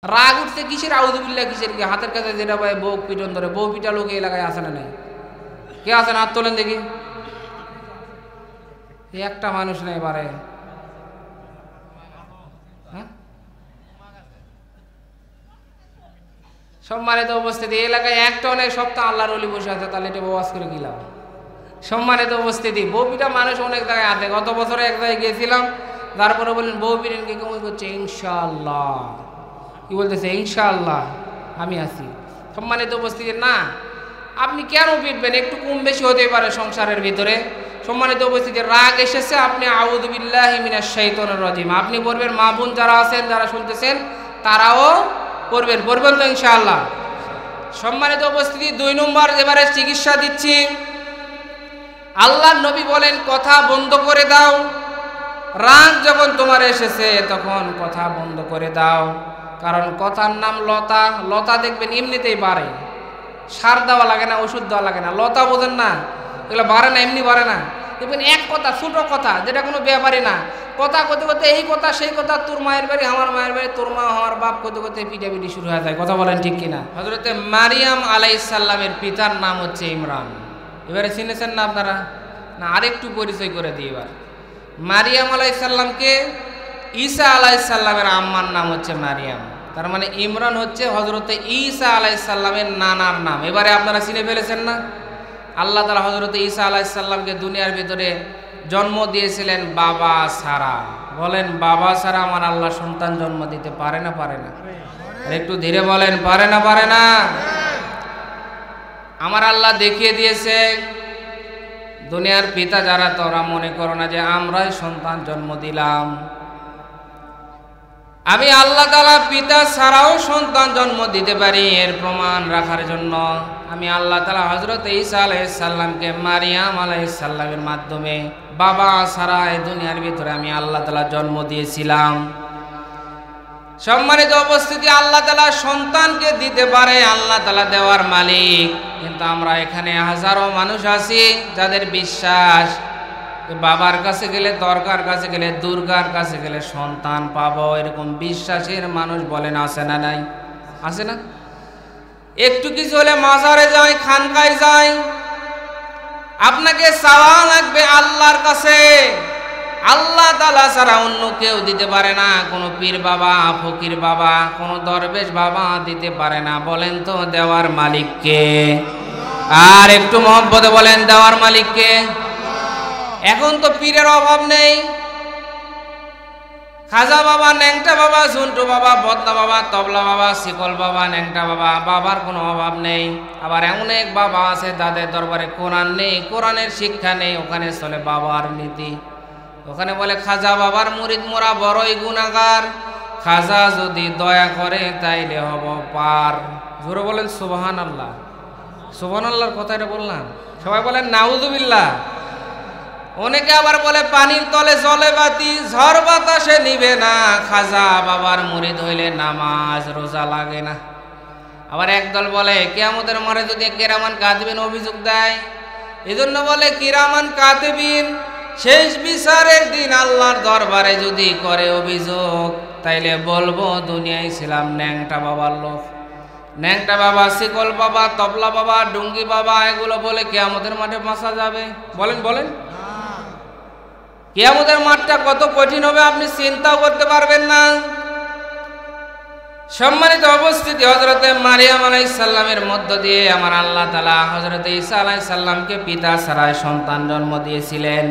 রাগ উঠছে কিসের, আউযুবিল্লাহ কিসের, কি হাতের কাছে যেটা ভাই বউ পিটন ধরে, বউ পিটা লোক এই এলাকায় আসে না নাই? কে আছেন হাত তোলেন দেখি। একটা মানুষ নেই পারে। সম্মানিত উপস্থিতি, এলাকায় একটা অনেক সপ্তাহ আল্লাহর ওলি বসে আছে, তাহলে এটা ওয়াজ করে গেলাম। সম্মানিত উপস্থিতি, বউ পিটা মানুষ অনেক জায়গায় আছে। গত বছরে এক জায়গায় গিয়েছিলাম, তারপরে বললেন বউ পিটেন কে কেমন করছে, ইনশাআল্লাহ। কি বলতেছে? ইনশাআল্লাহ আমি আছি। সম্মানিত উপস্থিতি, না আপনি কেন পিটবেন? একটু কম বেশি হতে পারে সংসারের ভিতরে। সম্মানিত উপস্থিতি, রাগ এসেছে, আপনি আউযু বিল্লাহি মিনাশ শাইতানির রাজিম আপনি পড়বেন। মা বোন যারা আছেন, যারা শুনতেছেন, তারাও পড়বেন তো ইনশাআল্লাহ। সম্মানিত উপস্থিতি, 2 নম্বর এবারে চিকিৎসা দিচ্ছি। আল্লাহর নবী বলেন কথা বন্ধ করে দাও। রাগ যখন তোমার এসেছে তখন কথা বন্ধ করে দাও। কারণ কথার নাম লতা। লতা দেখবেন এমনিতেই বাড়ে, সার দেওয়া লাগে না, ওষুধ দেওয়া লাগে না। লতা বোঝেন না? এগুলো বাড়ে না, এমনি বাড়ে না। দেখবেন এক কথা, ছোট কথা, যেটা কোনো ব্যাপারই না, কথা করতে করতে এই কথা সেই কথা, তোর মায়ের বাড়ি আমার মায়ের বাড়ি, তোর মা আমার বাপ, করতে করতে পিটাপিটি শুরু হয়ে যায়। কথা বলেন ঠিক কিনা? হযরতে মারিয়াম আলাইহিস সালামের পিতার নাম হচ্ছে ইমরান। এবারে চিনেছেন না আপনারা? না আরেকটু পরিচয় করে দিই এবার। মারিয়াম আলাইহিস সালামকে ঈসা আলাইহিস সালামের আম্মার নাম হচ্ছে মারিয়াম। তার মানে ইমরান হচ্ছে হযরতে ঈসা আলাইহিস সালামের নানার নাম। এবারে আপনারা চিনে ফেলেছেন না? আল্লাহ তাআলা হযরতে ঈসা আলাইহিস সালামকে দুনিয়ার ভিতরে জন্ম দিয়েছিলেন বাবা ছাড়া। বলেন, বাবা ছাড়া আমার আল্লাহ সন্তান জন্ম দিতে পারে না? পারে না? একটু ধীরে বলেন, পারে না? পারে না? আমার আল্লাহ দেখিয়ে দিয়েছে। দুনিয়ার পিতা যারা, তোরা মনে করো না যে আমরাই সন্তান জন্ম দিলাম। আমি আল্লাহ তাআলা পিতা ছাড়াও সন্তান জন্ম দিতে পারি। এর প্রমাণ রাখার জন্য আমি আল্লাহ তাআলা হযরত ঈসা আলাইহিস সালামকে মারিয়াম আলাইহিস সালামের মাধ্যমে বাবা ছাড়া এই দুনিয়ার ভিতরে আমি আল্লাহ তাআলা জন্ম দিয়েছিলাম। সম্মানিত উপস্থিতি, আল্লাহ তাআলা সন্তানকে দিতে পারে, আল্লাহ তাআলা দেওয়ার মালিক। কিন্তু আমরা এখানে হাজারো মানুষ আছি যাদের বিশ্বাস বাবার কাছে গেলে, দরগার কাছে গেলে, দুর্গার কাছে গেলে সন্তান পাবো। এরকম বিশ্বাসের মানুষ বলেন আছে না নাই? আছে না? একটু কিছু হলে মাজারে যায়, খানকায় যায়। আপনাকে চাওয়া লাগবে আল্লাহর কাছে। আল্লাহ তাআলা ছাড়া অন্য কেউ দিতে পারে না। কোনো পীর বাবা, ফকির বাবা, কোনো দরবেশ বাবা দিতে পারে না। বলেন তো দেওয়ার মালিক কে? আর একটু মহব্বতে বলেন, দেওয়ার মালিক কে? এখন তো পীরের অভাব নেই। খাজা বাবা, ন্যাংটা বাবা, ঝুন্টু বাবা, বদনা বাবা, তবলা বাবা, শিকল বাবা, ন্যাংটা বাবা, বাবার কোনো অভাব নেই। আবার এমন এক বাবা আছে যাদের দরবারে কোরআন নেই, কোরআনের শিক্ষা নেই, ওখানে চলে বাবার নীতি। ওখানে বলে খাজা বাবার মুরিদ মোরা বড়ই গুনাহগার, খাজা যদি দয়া করে তাইলে হব পার। জোরে বলেন সুবহানাল্লাহ। সুবহানাল্লাহর কথাটা বললাম, সবাই বলেন নাউযুবিল্লাহ। অনেকে আবার বলে পানির তলে জলে বাতি, ঝড় বাতাসে নিবে না। খাজা বাবার মুরিদ হইলে নামাজ রোজা লাগে না। আবার একদল বলে কিয়ামতের মাঠে যদি কিরামান কাতিবিন অভিযোগ দেয়, এজন্য বলে কিরামান কাতিবিন শেষ বিচারের দিন আল্লাহর দরবারে যদি করে অভিযোগ, তাইলে বলবো দুনিয়ায় ছিলাম ন্যাংটা বাবার লোক। ন্যাংটা বাবা, শিকল বাবা, তবলা বাবা, ডুঙ্গি বাবা, এগুলো বলে কিয়ামতের মাঠে বাঁচা যাবে? বলেন বলেন, কিয়ামতের মাঠটা কত কঠিন হবে আপনি চিন্তাও করতে পারবেন না। সম্মানিত উপস্থিতি, হযরতে মারিয়াম আলাইহিস সালামের মধ্য দিয়ে আমার আল্লাহ তাআলা হযরতে ঈসা আলাইহিস সালামকে পিতা ছাড়াই সন্তান জন্ম দিয়েছিলেন।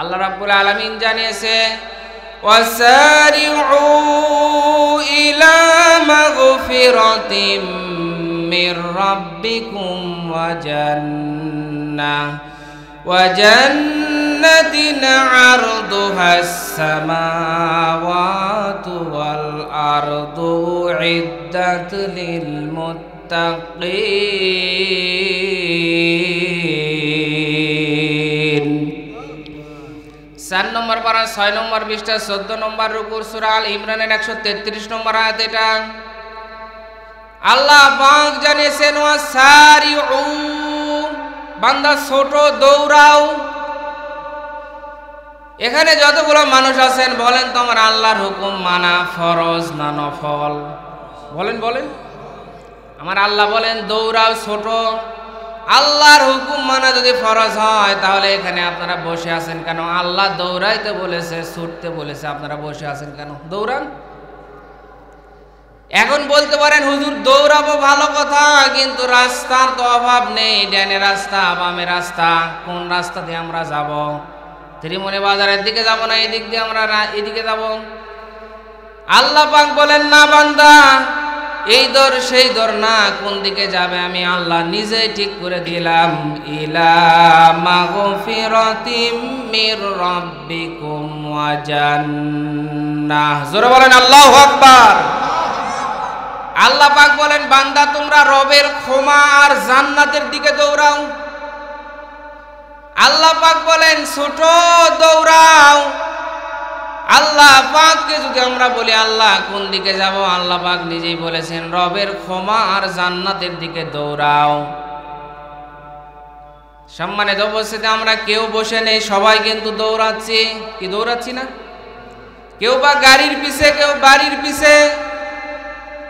আল্লাহ রাব্বুল আলামিন জানিয়েছে, ওয়াসারিউ ইলা মাগফিরাতিম মির রাব্বিকুম ওয়া জান্নাতিন আরদুহাস সামাওয়াতু ওয়াল আরদু উইদ্দাত লিল মুত্তাকিন। 4 নম্বর পারা 6 নম্বর পৃষ্ঠা 14 নম্বর রুকুর সূরা আল ইমরানের 133 নম্বর আয়াত। এটা আল্লাহ পাক জানিয়েছেন, ওয়াসারিউ, বান্দা ছোট দৌড়াও, এখানে যতগুলো মানুষ আছেন বলেন তো আমার আল্লাহর হুকুম মানা ফরজ না নফল? বলেন বলেন। আমার আল্লাহ বলেন দৌড়াও ছোট। আল্লাহর হুকুম মানা যদি ফরজ হয় তাহলে এখানে আপনারা বসে আছেন কেন? আল্লাহ দৌড়াইতে বলেছে, ছুটতে বলেছে, আপনারা বসে আছেন কেন? দৌড়ান। এখন বলতে পারেন হুজুর দৌড়াবো ভালো কথা, কিন্তু রাস্তার তো অভাব নেই, ডানে রাস্তা বামে রাস্তা, কোন রাস্তা দিয়ে আমরা যাব? ত্রিমণি বাজারের দিকে যাব না এদিক দিয়ে আমরা এদিকে যাব? আল্লাহ পাক বলেন না বান্দা, এই দর সেই দর না, কোন দিকে যাবে আমি আল্লাহ নিজেই ঠিক করে দিলাম। ইলা মাগফিরাতিম মির রাব্বিকুম ওয়া জান্নাহ। জোরে বলেন আল্লাহু আকবার। আল্লাহ পাক বলেন বান্দা তোমরা রবের ক্ষমা আর জান্নাতের দিকে দৌড়াও। আল্লাহ পাক বলেন ছোট দৌড়াও। আল্লাহ পাককে যদি আমরা বলি আল্লাহ কোন দিকে যাব, আল্লাহ পাক নিজেই বলেছেন রবের ক্ষমা আর জান্নাতের দিকে দৌড়াও। সম্মানিত উপস্থিতি, আমরা কেউ বসে নেই, সবাই কিন্তু দৌড়াচ্ছি। কি দৌড়াচ্ছি না? কেউ বা গাড়ির পিছে, কেউ বাড়ির পিছে,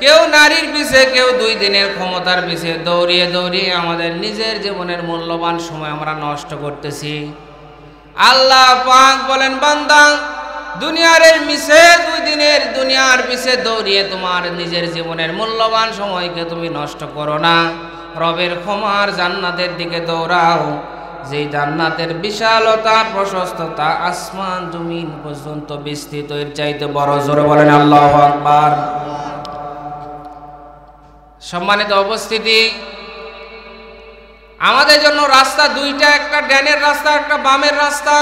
কেউ নারীর পিছে, কেউ 2 দিনের ক্ষমতার পিছে দৌড়িয়ে দৌড়িয়ে আমাদের নিজের জীবনের মূল্যবান সময় আমরা নষ্ট করতেছি। আল্লাহ পাক বলেন বান্দা দুনিয়ার মিছে 2 দিনের দুনিয়ার পিছে দৌড়িয়ে তোমার নিজের জীবনের মূল্যবান সময়কে তুমি নষ্ট করো না, রবের ক্ষমার জান্নাতের দিকে দৌড়াও, যেই জান্নাতের বিশালতা প্রশস্ততা আসমান জমিন পর্যন্ত বিস্তৃত, এর চাইতে বড়। জোরে বলেন আল্লাহু আকবার। সম্মানিত উপস্থিতি, আমাদের জন্য রাস্তা 2টা, একটা ডানের রাস্তা, একটা বামের রাস্তা।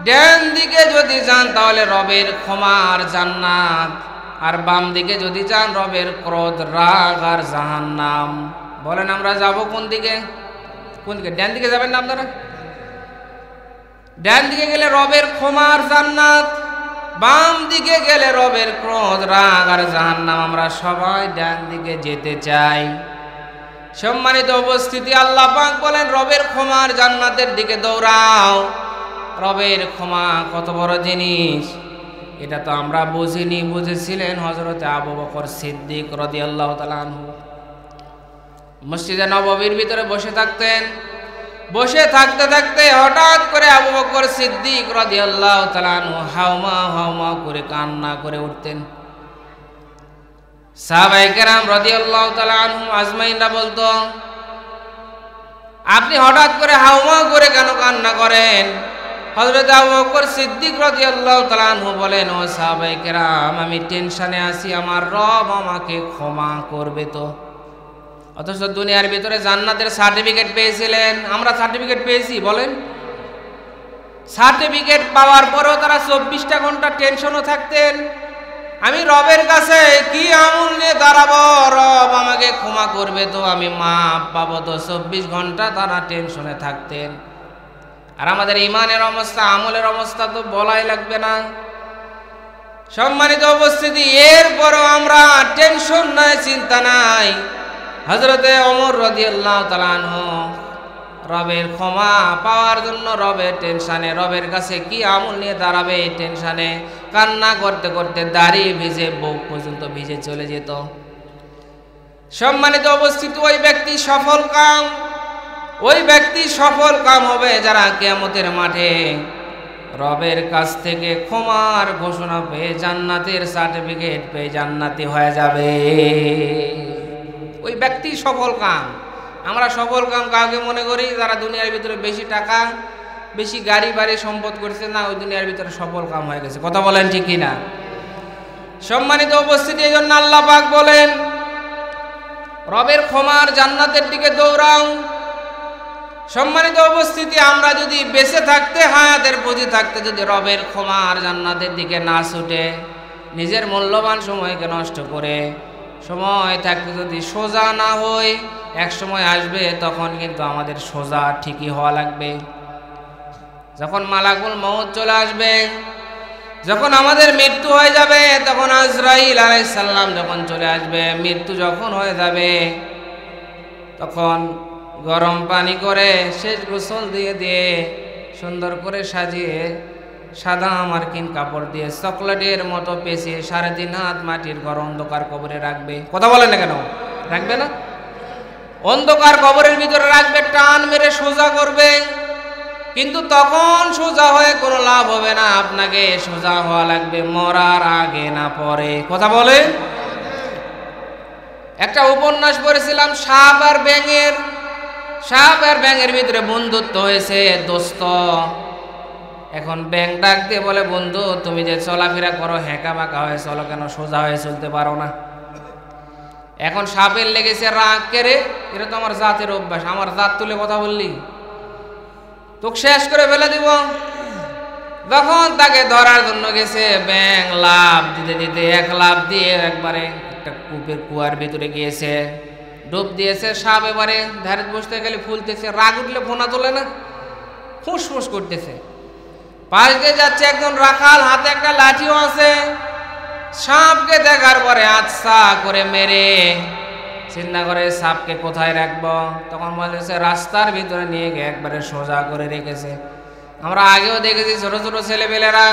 ডান দিকে যদি যান তাহলে রবের ক্ষমা আর জান্নাত, আর বাম দিকে যদি যান রবের ক্রোধ, রাগ আর জাহান্নাম। বলেন আমরা যাব কোন দিকে? কোন দিকে? ডান দিকে যাবেন না আপনারা? ডান দিকে গেলে রবের ক্ষমা আর জান্নাত, বাম দিকে গেলে রবের ক্রোধ, রাগ আর জাহান্নাম। আমরা সবাই ডান দিকে যেতে চাই। সম্মানিত উপস্থিতি, আল্লাহ পাক বলেন রবের ক্ষমা আর জান্নাতের দিকে দৌড়াও। রবের ক্ষমা কত বড় জিনিস, এটা তো আমরা বুঝিনি। বুঝেছিলেন হযরত আবু বকর সিদ্দিক রাদিয়াল্লাহু তাআলা আনহু। মসজিদে নববীর ভিতরে বসে থাকতেন। বসে থাকতে থাকতে হঠাৎ করে আবু বকর সিদ্দিক রাদিয়াল্লাহু তাআলা আনহু হাওমা হাওমা করে কান্না করে উঠতেন। সাহাবায়ে কেরাম রাদিয়াল্লাহু তাআলা আনহুম আজমাইনরা বলতো আপনি হঠাৎ করে হাওমা করে কেন কান্না করেন? হযরত আবু বকর সিদ্দিক রাদিয়াল্লাহু তাআলা আনহু বলেন, ও সাহাবায়ে কেরাম, আমি টেনশনে আছি, আমার রব আমাকে ক্ষমা করবে তো? অথচ দুনিয়ার ভিতরে জান্নাতের সার্টিফিকেট পেয়েছিলেন, আমরা সার্টিফিকেট পেয়েছি। বলেন, সার্টিফিকেট পাওয়ার পরেও তারা 24টা ঘন্টা টেনশনও থাকতেন। আমি রবের কাছে কি আমল নিয়ে দাঁড়াবো, রব আমাকে ক্ষমা করবে তো, আমি মাপ পাবো তো? 24 ঘন্টা তারা টেনশনে থাকতেন। আর আমাদের ইমানের অবস্থা, আমলের অবস্থা তো বলাই লাগবে না। সম্মানিত উপস্থিতি, এরপরও আমরা টেনশন নাই, চিন্তা নাই। হযরতে ওমর রাদিয়াল্লাহু তাআলা আনহু রবের ক্ষমা পাওয়ার জন্য রবের টেনশনে, রবের কাছে কি আমল নিয়ে দাঁড়াবে এই টেনশনে কান্না করতে করতে দাড়ি ভিজে বুক পর্যন্ত ভিজে চলে যেত। সম্মানিত উপস্থিতি, ওই ব্যক্তি সফল কাম, ওই ব্যক্তি সফল কাম হবে যারা কিয়ামতের মাঠে রবের কাছ থেকে ক্ষমার ঘোষণা পেয়ে জান্নাতের সার্টিফিকেট পেয়ে জান্নাতি হয়ে যাবে। ওই ব্যক্তি সফল কাম। আমরা সফল কাম কাউকে মনে করি যারা দুনিয়ার ভিতরে বেশি টাকা, বেশি গাড়ি বাড়ি সম্পদ করছে, না, ওই দুনিয়ার ভিতরে সফল কাম হয়ে গেছে। কথা বলেন ঠিক কিনা? সম্মানিত উপস্থিতি, এই জন্য আল্লাহ পাক বলেন রবের ক্ষমার জান্নাতের দিকে দৌড়াও। সম্মানিত উপস্থিতি, আমরা যদি বেঁচে থাকতে, হায়াতের পুঁজি থাকতে যদি রবের ক্ষমার জান্নাতের দিকে না ছুটে নিজের মূল্যবান সময়কে নষ্ট করে সময় থাকতে যদি সোজা না হই, এক সময় আসবে তখন কিন্তু আমাদের সোজা ঠিকই হওয়া লাগবে। যখন মালাকুল মউত চলে আসবে, যখন আমাদের মৃত্যু হয়ে যাবে, তখন আজরাইল আলাইহিস সালাম যখন চলে আসবে, মৃত্যু যখন হয়ে যাবে, তখন গরম পানি করে শেষ গোসল দিয়ে দিয়ে সুন্দর করে সাজিয়ে সাদা মার্কিন কাপড় দিয়ে চকলেটের মতো পেঁচিয়ে 3.5 হাত মাটির ঘর অন্ধকার কবরে রাখবে। কথা বলে না কেন? রাখবে না? অন্ধকার কবরের ভিতরে রাখবে, টান মেরে সোজা করবে। কিন্তু তখন সোজা হয়ে কোনো লাভ হবে না, আপনাকে সোজা হওয়া লাগবে মরার আগে না পরে। কথা বলে। একটা উপন্যাস পড়েছিলাম সাপ আর ব্যাঙের। সাপ আর ব্যাঙের ভিতরে বন্ধুত্ব হয়েছে, দোস্ত। এখন ব্যাঙ ডাক দিয়ে বলে, বন্ধু তুমি যে চলাফেরা করো হ্যাঁকা বাঁকা হয়ে চলো, কেন সোজা হয়ে চলতে পারো না? এখন সাপের লেগেছে রাগ, কেড়ে এটা তো আমার জাতের অভ্যাস, আমার জাত তুলে কথা বললি তোকে শেষ করে ফেলে দিব। যখন তাকে ধরার জন্য গেছে, ব্যাঙ লাফ দিতে দিতে এক লাফ দিয়ে একবারে একটা কূপের কুয়ার ভিতরে গিয়েছে, ডুব দিয়েছে। সাপ এবারে ধারে বসতে গেলে ফুলতেছে, রাগ উঠলে ফোনা তোলে না, ফুসফুস করতেছে। পাশ দিয়ে যাচ্ছে একজন রাখাল, হাতে একটা লাঠিও আছে। সাপকে দেখার পরে আচ্ছা করে মেরে চিন্তা করে সাপকে কোথায় রাখবো, তখন বলেছে রাস্তার ভিতরে নিয়ে গিয়ে একবারে সোজা করে রেখেছে। আমরা আগেও দেখেছি ছোট ছোট ছেলেপেলেরা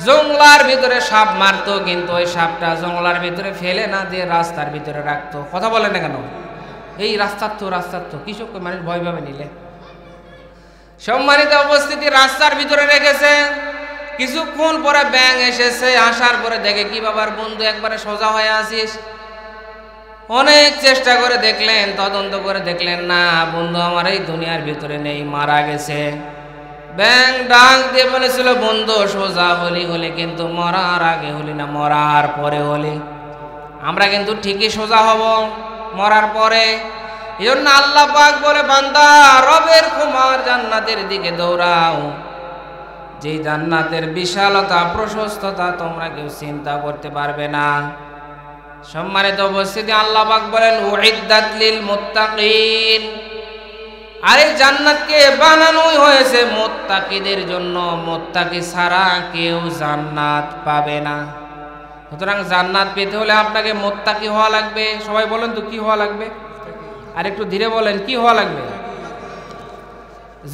জঙ্গলার ভিতরে সাপ মারতো, কিন্তু ওই সাপটা জঙ্গলার ভিতরে ফেলে না দিয়ে রাস্তার ভিতরে রাখতো। কথা বলে না কেন? এই রাস্তার তো কৃষক মানুষ ভয় পাবে নিলে। সম্মানিত উপস্থিতি, রাস্তার ভিতরে রেখেছে। কিছুক্ষণ পরে ব্যাঙ এসেছে, আসার পরে দেখে কি বাবার বন্ধু একবারে সোজা হয়ে আসিস। অনেক চেষ্টা করে দেখলেন, তদন্ত করে দেখলেন, না বন্ধু আমার এই দুনিয়ার ভিতরে নেই, মারা গেছে। ব্যাঙ ডাক দিয়ে বলেছিল, বন্ধু সোজা হলি কিন্তু মরার আগে হলি না, মরার পরে হলি। আমরা কিন্তু ঠিকই সোজা হব মরার পরে। এই জন্য আল্লাহ পাক বলে, বান্দা রবের ক্ষমার জান্নাতের দিকে দৌড়াও, যে জান্নাতের বিশালতা প্রশস্ততা তোমরা কেউ চিন্তা করতে পারবে না। সম্মানিত উপস্থিতি, আল্লাহ পাক বলেন উইদ্দাত লিল মুত্তাকিন, আর এই জান্নাতকে বানানোই হয়েছে মুত্তাকিদের জন্য। মুত্তাকি ছাড়া কেউ জান্নাত পাবে না। সুতরাং জান্নাত পেতে হলে আপনাকে মুত্তাকি হওয়া লাগবে। সবাই বলেন তো কি হওয়া লাগবে? আর একটু ধীরে বলেন, কি হওয়া লাগবে?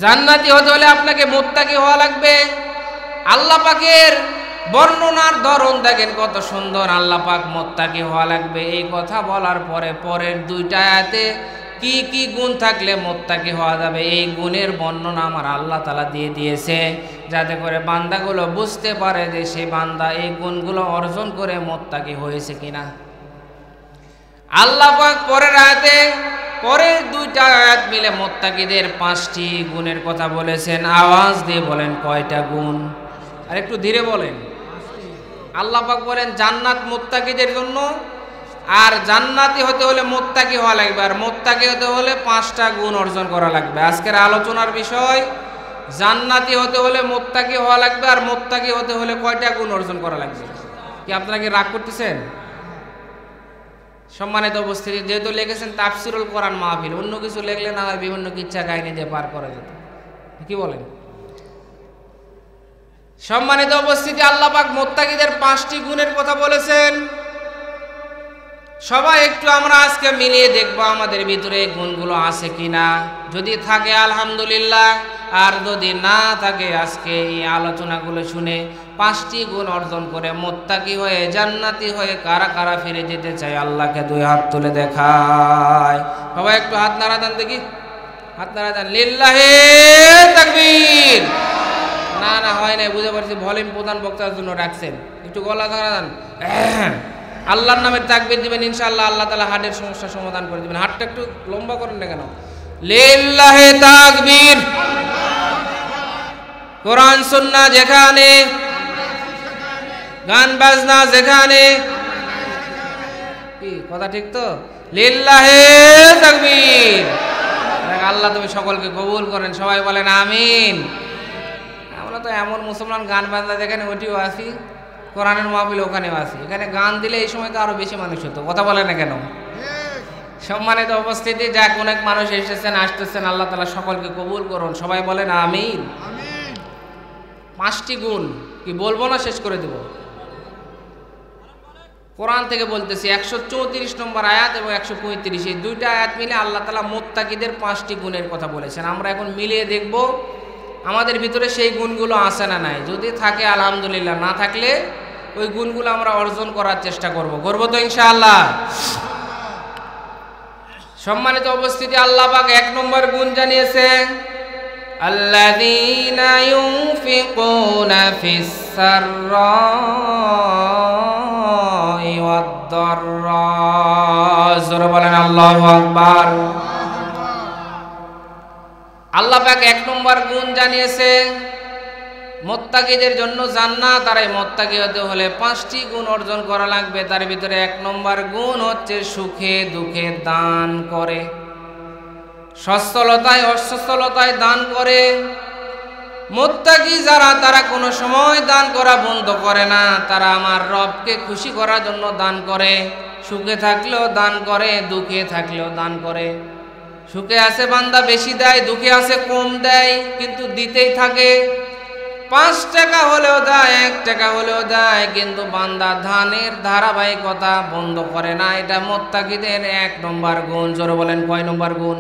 জান্নাতি হতে হলে আপনাকে মুত্তাকি হওয়া লাগবে। আল্লাহ পাকের বর্ণনার ধরন দেখেন কত সুন্দর। আল্লাহ পাক মুত্তাকি হওয়া লাগবে এই কথা বলার পরে পরের দুইটা আয়াতে কি কি গুণ থাকলে মুত্তাকি হওয়া যাবে, এই গুণের বর্ণনা আমার আল্লাহ তাআলা দিয়ে দিয়েছে, যাতে করে বান্দাগুলো বুঝতে পারে যে সে বান্দা এই গুণগুলো অর্জন করে মুত্তাকি হয়েছে কিনা। আল্লাহ পাক পরের আয়াতে পরের দুইটা আয়াত মিলে মুত্তাকিদের 5টি গুণের কথা বলেছেন। আওয়াজ দিয়ে বলেন কয়টা গুণ? আর একটু ধীরে বলেন। আল্লাহ পাক বলেন জান্নাত মুত্তাকিদের জন্য, আর জান্নাতি হতে হলে মুত্তাকি হওয়া লাগবে, আর মুত্তাকি হতে হলে 5টা গুণ অর্জন করা লাগবে। আজকের আলোচনার বিষয় জান্নাতি হতে হলে মুত্তাকি হওয়া লাগবে, আর মুত্তাকি হতে হলে কয়টা গুণ অর্জন করা লাগবে। কি আপনারা কি রাগ করতেছেন? সম্মানিত উপস্থিতি, যেহেতু লিখেছেন তাফসিরুল কোরআন মাহফিল, অন্য কিছু লিখলে না হয় বিভিন্ন কিচ্ছা কাহিনী দিয়ে পার করা যেত। কি বলেন? সম্মানিত উপস্থিতি, আল্লাহ পাক মুত্তাকিদের 5টি গুণের কথা বলেছেন। সবাই একটু আমরা আজকে মিলিয়ে দেখব আমাদের ভিতরে এই গুণগুলো আছে কিনা। যদি থাকে আলহামদুলিল্লাহ, আর যদি না থাকে আজকে এই আলোচনাগুলো শুনে 5টি গুণ অর্জন করে মুত্তাকি হয়ে জান্নাতি হয়ে কারা কারা ফিরে যেতে চায় আল্লাহকে 2 হাত তুলে দেখায়। সবাই একটু হাত নাড়া দেন দেখি, হাত নাড়া দেন। লিল্লাহি তাকবীর। না না হয় না, বুঝতে পারছি ভলিউম প্রধান বক্তার জন্য রাখছেন, একটু গলা নাড়া দেন। আল্লাহর নামে তাকবীর দিবেন, ইনশাআল্লাহ আল্লাহ তাআলা হার্টের সমস্যা সমাধান করে দিবেন। হাতটা একটু লম্বা করেন না কেন? লিল্লাহি তাকবীর। কোরআন সুন্নাহ যেখানে, গান বাজনা যেখানে, কি কথা ঠিক তো? লিল্লাহি তাকবীর। আল্লাহ তুমি সকলকে কবুল করেন, সবাই বলেন আমিন। আমরা তো এমন মুসলমান গান বাজনা যেখানে ওটিও আসি, কোরআনের মাহফিল ওখানেও আসি, এখানে গান দিলে এই সময় তো আরো বেশি মানুষ হতো। কথা বলে না কেন? সম্মানিত উপস্থিতি, যাক অনেক মানুষ এসেছেন আসতেছেন, আল্লাহ তাআলা সকলকে কবুল করুন, সবাই বলেন আমিন। 5টি গুণ কি বলবো না, শেষ করে দেব। কোরআন থেকে বলতেছি 134 নম্বর আয়াত এবং 135, এই 2টা আয়াত মিলে আল্লাহ তাআলা মুত্তাকিদের 5টি গুণের কথা বলেছেন। আমরা এখন মিলিয়ে দেখব আমাদের ভিতরে সেই গুণগুলো আছে না নাই? যদি থাকে আলহামদুলিল্লাহ, না থাকলে ওই গুণগুলো আমরা অর্জন করার চেষ্টা করব তো ইনশাআল্লাহ। সম্মানিত উপস্থিতি, আল্লাহ পাক 1 নম্বর গুণ জানিয়েছে, আল্লাযীনা ইউনফিকুনা ফিস সাররাই ওয়াদ দাররা। জোরে বলেন আল্লাহু আকবার। আল্লাহ পাক 1 নম্বর গুণ জানিয়েছে, মুত্তাকিদের জন্য জান্নাত। আর এই মুত্তাকি হতে হলে 5টি গুণ অর্জন করা লাগবে। তার ভিতরে 1 নম্বর গুণ হচ্ছে সুখে দুঃখে দান করে, সচ্ছলতায় অসচ্ছলতায় দান করে। মুত্তাকি যারা, তারা কোনো সময় দান করা বন্ধ করে না। তারা আমার রবকে খুশি করার জন্য দান করে, সুখে থাকলেও দান করে, দুঃখে থাকলেও দান করে। সুখে আছে বান্দা বেশি দেয়, দুঃখে আছে কম দেয়, কিন্তু দিতেই থাকে। 5 টাকা হলেও দেয়, 1 টাকা হলেও দেয়, কিন্তু বান্দা দানের ধারাবাহিকতা বন্ধ করে না। এটা মুত্তাকিদের 1 নম্বর গুণ। জোরে বলেন কয় নম্বর গুণ?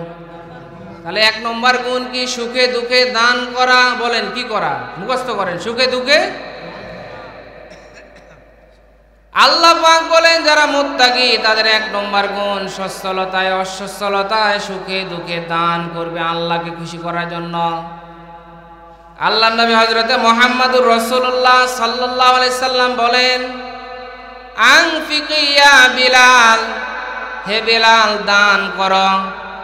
তাহলে 1 নম্বর গুণ কি? সুখে দুঃখে দান করা। বলেন কি করা? মুখস্থ করেন, সুখে দুঃখে। আল্লাহ পাক বলেন যারা মুত্তাকি তাদের 1 নম্বর গুণ সচ্ছলতায় অসচ্ছলতায় সুখে দুঃখে দান করবে আল্লাহকে খুশি করার জন্য। আল্লাহর নবী হযরতে মুহাম্মদুর রাসূলুল্লাহ সাল্লাল্লাহু আলাইহি সাল্লাম বলেন, আনফিক ইয়া বিলাল, হে বেলাল দান করো।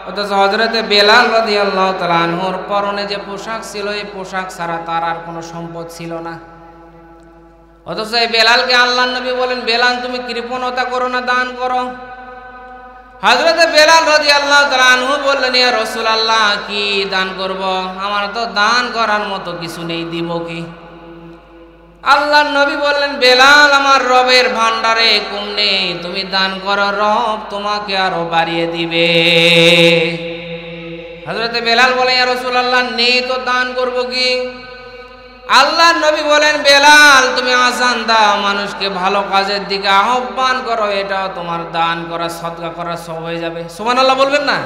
অথচ হযরতে বেলাল রাদিয়াল্লাহু তাআলা আনহুর পরনে যে পোশাক ছিল, এই পোশাক ছাড়া তার আর কোনো সম্পদ ছিল না। অথচ এই বেলালকে আল্লাহর নবী বলেন, বেলাল তুমি কৃপণতা করো না, দান করো। হযরতে বেলাল রাদিয়াল্লাহু তাআলা আনহু বললেন, ইয়া রাসূলুল্লাহ কি দান করব? আমার তো দান করার মতো কিছু নেই, দিব কি? আল্লাহর নবী বললেন, বেলাল আমার রবের ভান্ডারে কম নেই, তুমি দান করো, রব তোমাকে আরো বাড়িয়ে দিবে। হযরতে বেলাল বলেন, ইয়া রাসূলুল্লাহ নেই তো দান করব কি? আল্লাহর নবী বলেন, বেলাল তুমি আযান দাও, মানুষকে ভালো কাজের দিকে আহ্বান করো, এটাও তোমার দান করা সদকা করা সব হয়ে যাবে। সুবহানাল্লাহ বলবেন না?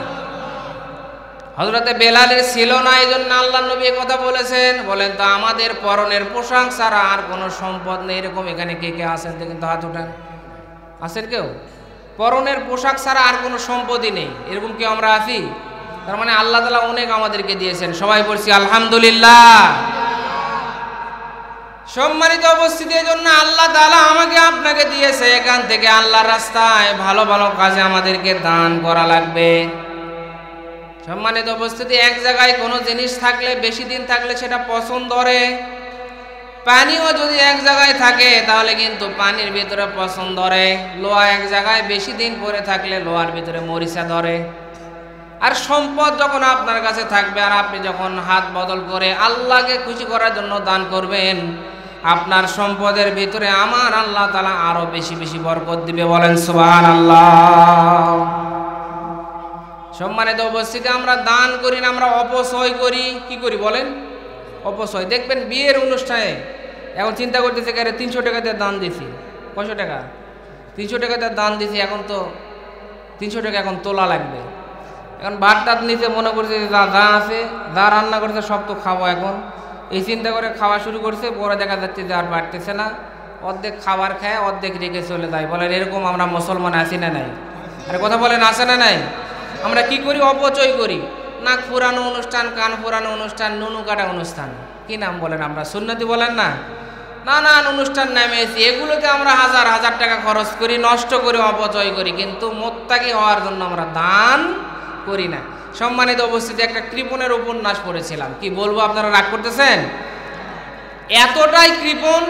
হযরতে বেলালের ছিল না, এই জন্য আল্লাহর নবী এই কথা বলেছেন। বলেন তো আমাদের পরনের পোশাক ছাড়া আর কোনো সম্পদ নেই, এরকম এখানে কে কে আছেন? দেখেন তো হাত উঠান। আছেন কেউ? পরনের পোশাক ছাড়া আর কোনো সম্পদই নেই, এরকম কেউ আমরা আছি? তার মানে আল্লাহ তাআলা অনেক আমাদেরকে দিয়েছেন। সবাই বলছি আলহামদুলিল্লাহ। সম্মানিত উপস্থিতি, এই জন্য আল্লাহ তাআলা আমাকে আপনাকে দিয়েছে, এখান থেকে আল্লাহর রাস্তায় ভালো ভালো কাজে আমাদেরকে দান করা লাগবে। সম্মানিত উপস্থিতি, এক জায়গায় কোনো জিনিস থাকলে বেশি দিন থাকলে সেটা পচন ধরে। পানিও যদি এক জায়গায় থাকে তাহলে কিন্তু পানির ভিতরে পচন ধরে। লোহা এক জায়গায় বেশি দিন পরে থাকলে লোহার ভিতরে মরিচা ধরে। আর সম্পদ যখন আপনার কাছে থাকবে আর আপনি যখন হাত বদল করে আল্লাহকে খুশি করার জন্য দান করবেন, আপনার সম্পদের ভিতরে আমার আল্লাহ তাআলা আরো বেশি বেশি বরকত দিবে। বলেন সুবহানাল্লাহ। সম্মানিত উপস্থিতি, আমরা দান করি না, আমরা অপচয় করি। কি করি বলেন? অপচয়। দেখবেন বিয়ের অনুষ্ঠানে এখন চিন্তা করতেছে, 300 টাকা দিয়ে দান দিছি। কয়শো টাকা? 300 টাকা দিয়ে দান দিছি, এখন তো 300 টাকা এখন তোলা লাগবে। এখন ভাত টাত নিতে মনে করছে যা আছে, যা রান্না করছে সব তো খাবো। এখন এই চিন্তা করে খাওয়া শুরু করছে, পরে দেখা যাচ্ছে যে আর বাড়তেছে না, অর্ধেক খাবার খায় অর্ধেক রেখে চলে যায়। বলেন এরকম আমরা মুসলমান আছি না নাই? আরে কথা বলেন আছে না নাই? আমরা কি করি? অপচয় করি। নাক ফুরানো অনুষ্ঠান, কান ফুরানো অনুষ্ঠান, নুনু কাটা অনুষ্ঠান, কি নাম বলেন আমরা? সুন্নতি বলেন না? নানান অনুষ্ঠান নামিয়েছি, এগুলোতে আমরা হাজার হাজার টাকা খরচ করি, নষ্ট করি, অপচয় করি, কিন্তু মুত্তাকি হওয়ার জন্য আমরা দান করি না। সম্মানিত উপস্থিতি, একটা কৃপণের উপন্যাস পড়েছিলাম, কি বলবো, আপনারা রাগ করতেছেন? এতটাই কৃপণ,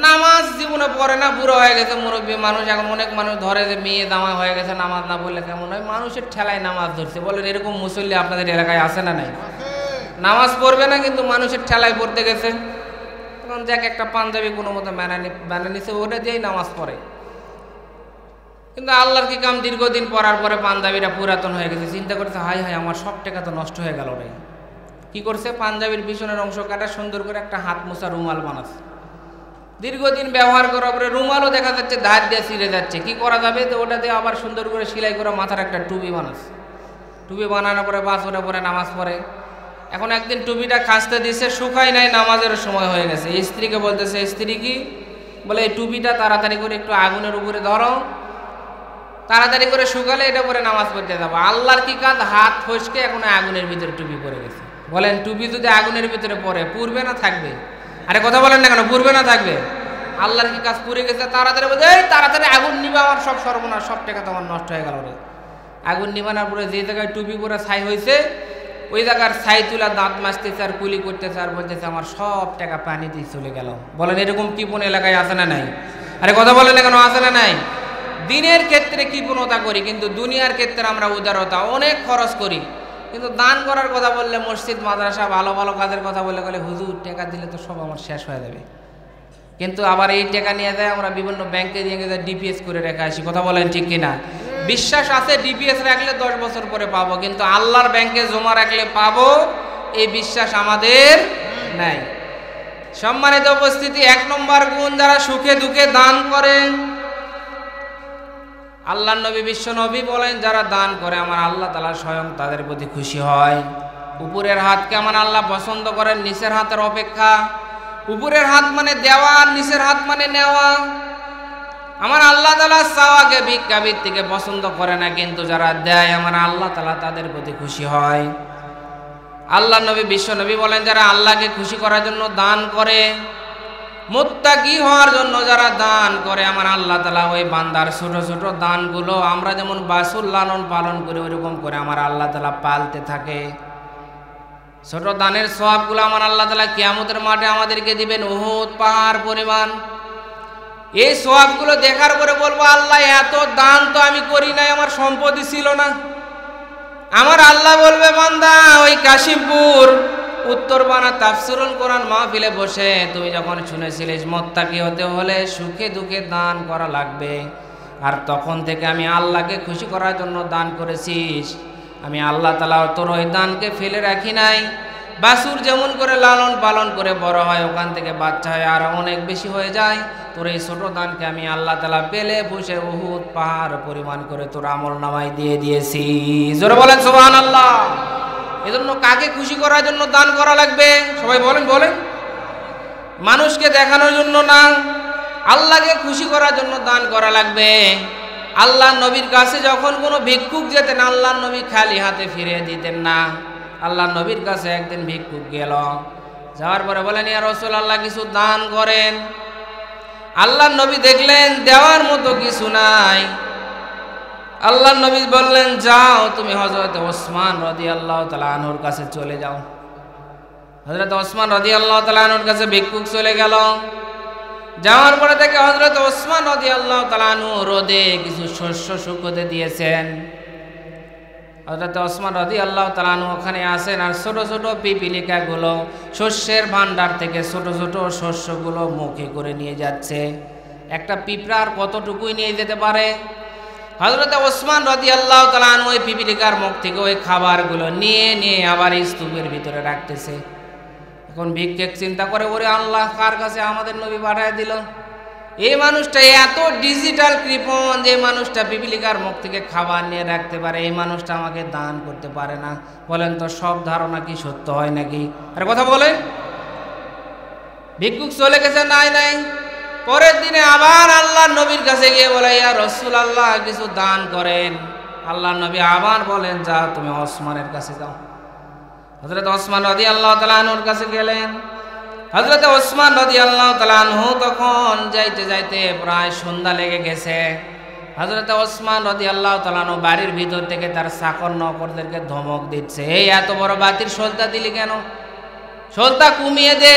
নামাজ জীবনে পড়ে না, বুড়ো হয়ে গেছে, মুরব্বী মানুষ। এখন অনেক মানুষ ধরে যে মেয়ে জামাই হয়ে গেছে, নামাজ না পড়লে কেমন হয়, মানুষের ঠেলায় নামাজ ধরছে। বলেন এরকম মুসল্লি আপনাদের এলাকায় আছে না নাই? নামাজ পড়বে না কিন্তু মানুষের ঠেলায় পড়তে গেছে। তখন যাক একটা পাঞ্জাবি কোনো মতো বানিয়ে নিছে, ওটা দিয়েই নামাজ পড়ে। কিন্তু আল্লাহর কি কাম, দীর্ঘদিন পড়ার পরে পাঞ্জাবিটা পুরাতন হয়ে গেছে। চিন্তা করছে, হাই হাই আমার সব টাকা তো নষ্ট হয়ে গেল রে। কি করছে? পাঞ্জাবির পিছনের অংশ কাটা সুন্দর করে একটা হাত মোছা রুমাল বানাচ্ছে। দীর্ঘদিন ব্যবহার করার পরে রুমালও দেখা যাচ্ছে ধার দিয়ে ছিঁড়ে যাচ্ছে। কি করা যাবে? তো ওটা দিয়ে আবার সুন্দর করে সেলাই করে মাথার একটা টুপি বানাচ্ছে। টুপি বানানোর পরে বাস ওটা পরে নামাজ পড়ে। এখন একদিন টুপিটা খাঁচতে দিছে, শুকাই নাই, নামাজের সময় হয়ে গেছে। স্ত্রীকে বলতেছে, স্ত্রী কি বলে, এই টুপিটা তাড়াতাড়ি করে একটু আগুনের উপরে ধরো, তাড়াতাড়ি করে শুকালে এটা পরে নামাজ পড়তে যাবো। আল্লাহর কি কাজ, হাত ফসকে এখন আগুনের ভিতরে টুপি পড়ে গেছে। বলেন টুপি যদি আগুনের ভিতরে পড়ে পুড়বে না থাকবে? আরে কথা বলেন না কেন, পুড়বে না থাকবে? আল্লাহর কি কাজ, পুড়ে গেছে, তাড়াতাড়ি বলছে এই তাড়াতাড়ি আগুন নিবে, আমার সব সর্বনাশ, সব টাকা তো আমার নষ্ট হয়ে গেল রে। আগুন নিবানোর পরে যে জায়গায় টুপি পরে ছাই হয়েছে ওই জায়গার ছাই তুলা দাঁত মাজতেছে আর কুলি করতেছে আর বলতেছে আমার সব টাকা পানিতে চলে গেল। বলেন এরকম কৃপণ এলাকায় আছে না নাই? আরে কথা বলেন না কেন, আছে না নাই? দিনের ক্ষেত্রে কৃপণতা করি, কিন্তু দুনিয়ার ক্ষেত্রে আমরা উদারতা, অনেক খরচ করি। কিন্তু দান করার কথা বললে, মসজিদ মাদ্রাসা ভালো ভালো কাজের কথা বললে হুজুর টাকা দিলে তো সব আমার শেষ হয়ে যাবে। কিন্তু আবার এই টাকা নিয়ে যায় আমরা বিভিন্ন ব্যাংকে দিয়ে ডিপিএস করে রেখে আসি। কথা বলেন ঠিক কিনা? বিশ্বাস আছে ডিপিএস রাখলে 10 বছর পরে পাবো, কিন্তু আল্লাহর ব্যাংকে জমা রাখলে পাবো, এই বিশ্বাস আমাদের নাই। সম্মানিত উপস্থিতি, 1 নম্বর গুণ, যারা সুখে দুঃখে দান করেন। আল্লাহ নবী, বিশ্ব নবী বলেন, যারা দান করে আমার আল্লাহ তাআলা স্বয়ং তাদের প্রতি খুশি হয়। উপরের হাতকে আমার আল্লাহ পছন্দ করেন নিচের হাতের অপেক্ষা। উপরের হাত মানে দেওয়া, আর নিচের হাত মানে নেওয়া। আমার আল্লাহ তাআলা চাওয়াকে, ভিক্ষাবৃত্তিকে পছন্দ করে না, কিন্তু যারা দেয় আমার আল্লাহ তাআলা তাদের প্রতি খুশি হয়। আল্লাহ নবী, বিশ্ব নবী বলেন, যারা আল্লাহকে খুশি করার জন্য দান করে, মুত্তাকি হওয়ার জন্য যারা দান করে, আমার আল্লাহ তাআলা ওই বান্দার ছোট ছোট দানগুলো আমরা যেমন বাছুর লালন পালন করে ওইরকম করে আমার আল্লাহ তাআলা পালতে থাকে। ছোট দানের সওয়াবগুলো আমার আল্লাহ তাআলা কিয়ামতের মাঠে আমাদেরকে দিবেন উহুদ পাহাড় পরিমাণ। এই সওয়াবগুলো দেখার পরে বলবো, আল্লাহ এত দান তো আমি করি নাই, আমার সম্পত্তি ছিল না। আমার আল্লাহ বলবে, বান্দা ওই কাশিমপুর উত্তরপাড়া তাফসিরুল কোরআন মাহফিলে বসে তুমি যখন শুনেছিলিস মুত্তাকি হতে হলে সুখে দুঃখে দান করা লাগবে, আর তখন থেকে আমি আল্লাহকে খুশি করার জন্য দান করেছিস, আমি আল্লাহ তাআলা তোর ওই দানকে ফেলে রাখি নাই। বাছুর যেমন করে লালন পালন করে বড় হয়, ওখান থেকে বাচ্চা হয় আর অনেক বেশি হয়ে যায়, তোর এই ছোট দানকে আমি আল্লাহ তাআলা পেলে বসে উহুদ পাহাড় পরিমাণ করে তোর আমল নামায় দিয়ে দিয়েছি। জোরে বলেন সুবহানাল্লাহ। এজন্য কাকে খুশি করার জন্য দান করা লাগবে? সবাই বলেন বলেন। মানুষকে দেখানোর জন্য না, আল্লাহকে খুশি করার জন্য দান করা লাগবে। আল্লাহ নবীর কাছে যখন কোনো ভিক্ষুক যেতেন, আল্লাহ নবী খালি হাতে ফিরে দিতেন না। আল্লাহ নবীর কাছে একদিন ভিক্ষুক গেল, যাওয়ার পরে বলেন, ইয়া রাসূলুল্লাহ কিছু দান করেন। আল্লাহ নবী দেখলেন দেওয়ার মতো কিছু নাই। আল্লাহ নবী বললেন, যাও তুমি হযরত ওসমান রাদিয়াল্লাহু তাআলা আনহুর কাছে চলে যাও। হযরত ওসমান রাদিয়াল্লাহু তাআলা আনহুর কাছে ভিক্ষুক চলে গেল। যাওয়ার পরে থেকে হযরত ওসমান রাদিয়াল্লাহু তাআলা আনহু রোদে কিছু শস্য শুকোতে দিয়েছেন। হযরত ওসমান রাদিয়াল্লাহু তাআলা আনহু ওখানে আসেন, আর ছোট ছোট পিপিলিকাগুলো শস্যের ভান্ডার থেকে ছোট ছোট শস্যগুলো মুখে করে নিয়ে যাচ্ছে। একটা পিঁপড়া আর কতটুকুই নিয়ে যেতে পারে? হযরত ওসমান রাদিয়াল্লাহু তাআলা আনহু ওই পিপিলিকার মুখ থেকে ওই খাবারগুলো নিয়ে নিয়ে আবার স্তূপের ভিতরে রাখতেছে। এখন ভিক্ষুক চিন্তা করে, ওরে আল্লাহ, কার কাছে আমাদের নবী পাঠিয়ে দিল? এই মানুষটা এত ডিজিটাল কৃপণ যে মানুষটা পিপিলিকার মুখ থেকে খাবার নিয়ে রাখতে পারে, এই মানুষটা আমাকে দান করতে পারে না। বলেন তো সব ধারণা কি সত্য হয় নাকি? আরে কথা বলেন। ভিক্ষুক চলে গেছে, নাই নাই। পরের দিনে আবার আল্লাহ নবীর কাছে গিয়ে বলে, ইয়া রাসূলুল্লাহ কিছু দান করেন। আল্লাহ নবী আবার বলেন, যাও তুমি ওসমানের কাছে যাও। হযরত ওসমান রাদিয়াল্লাহু তাআলা আনহুর কাছে গেলেন। হযরত ওসমান রাদিয়াল্লাহু তাআলা আনহু তখন যাইতে যাইতে প্রায় সন্ধ্যা লেগে গেছে। হযরত ওসমান রাদিয়াল্লাহু তাআলা আনহু বাড়ির ভিতর থেকে তার চাকর নকরদেরকে ধমক দিচ্ছে, এই এত বড় বাতির সলতা দিলি কেন? সলতা কমিয়ে দে।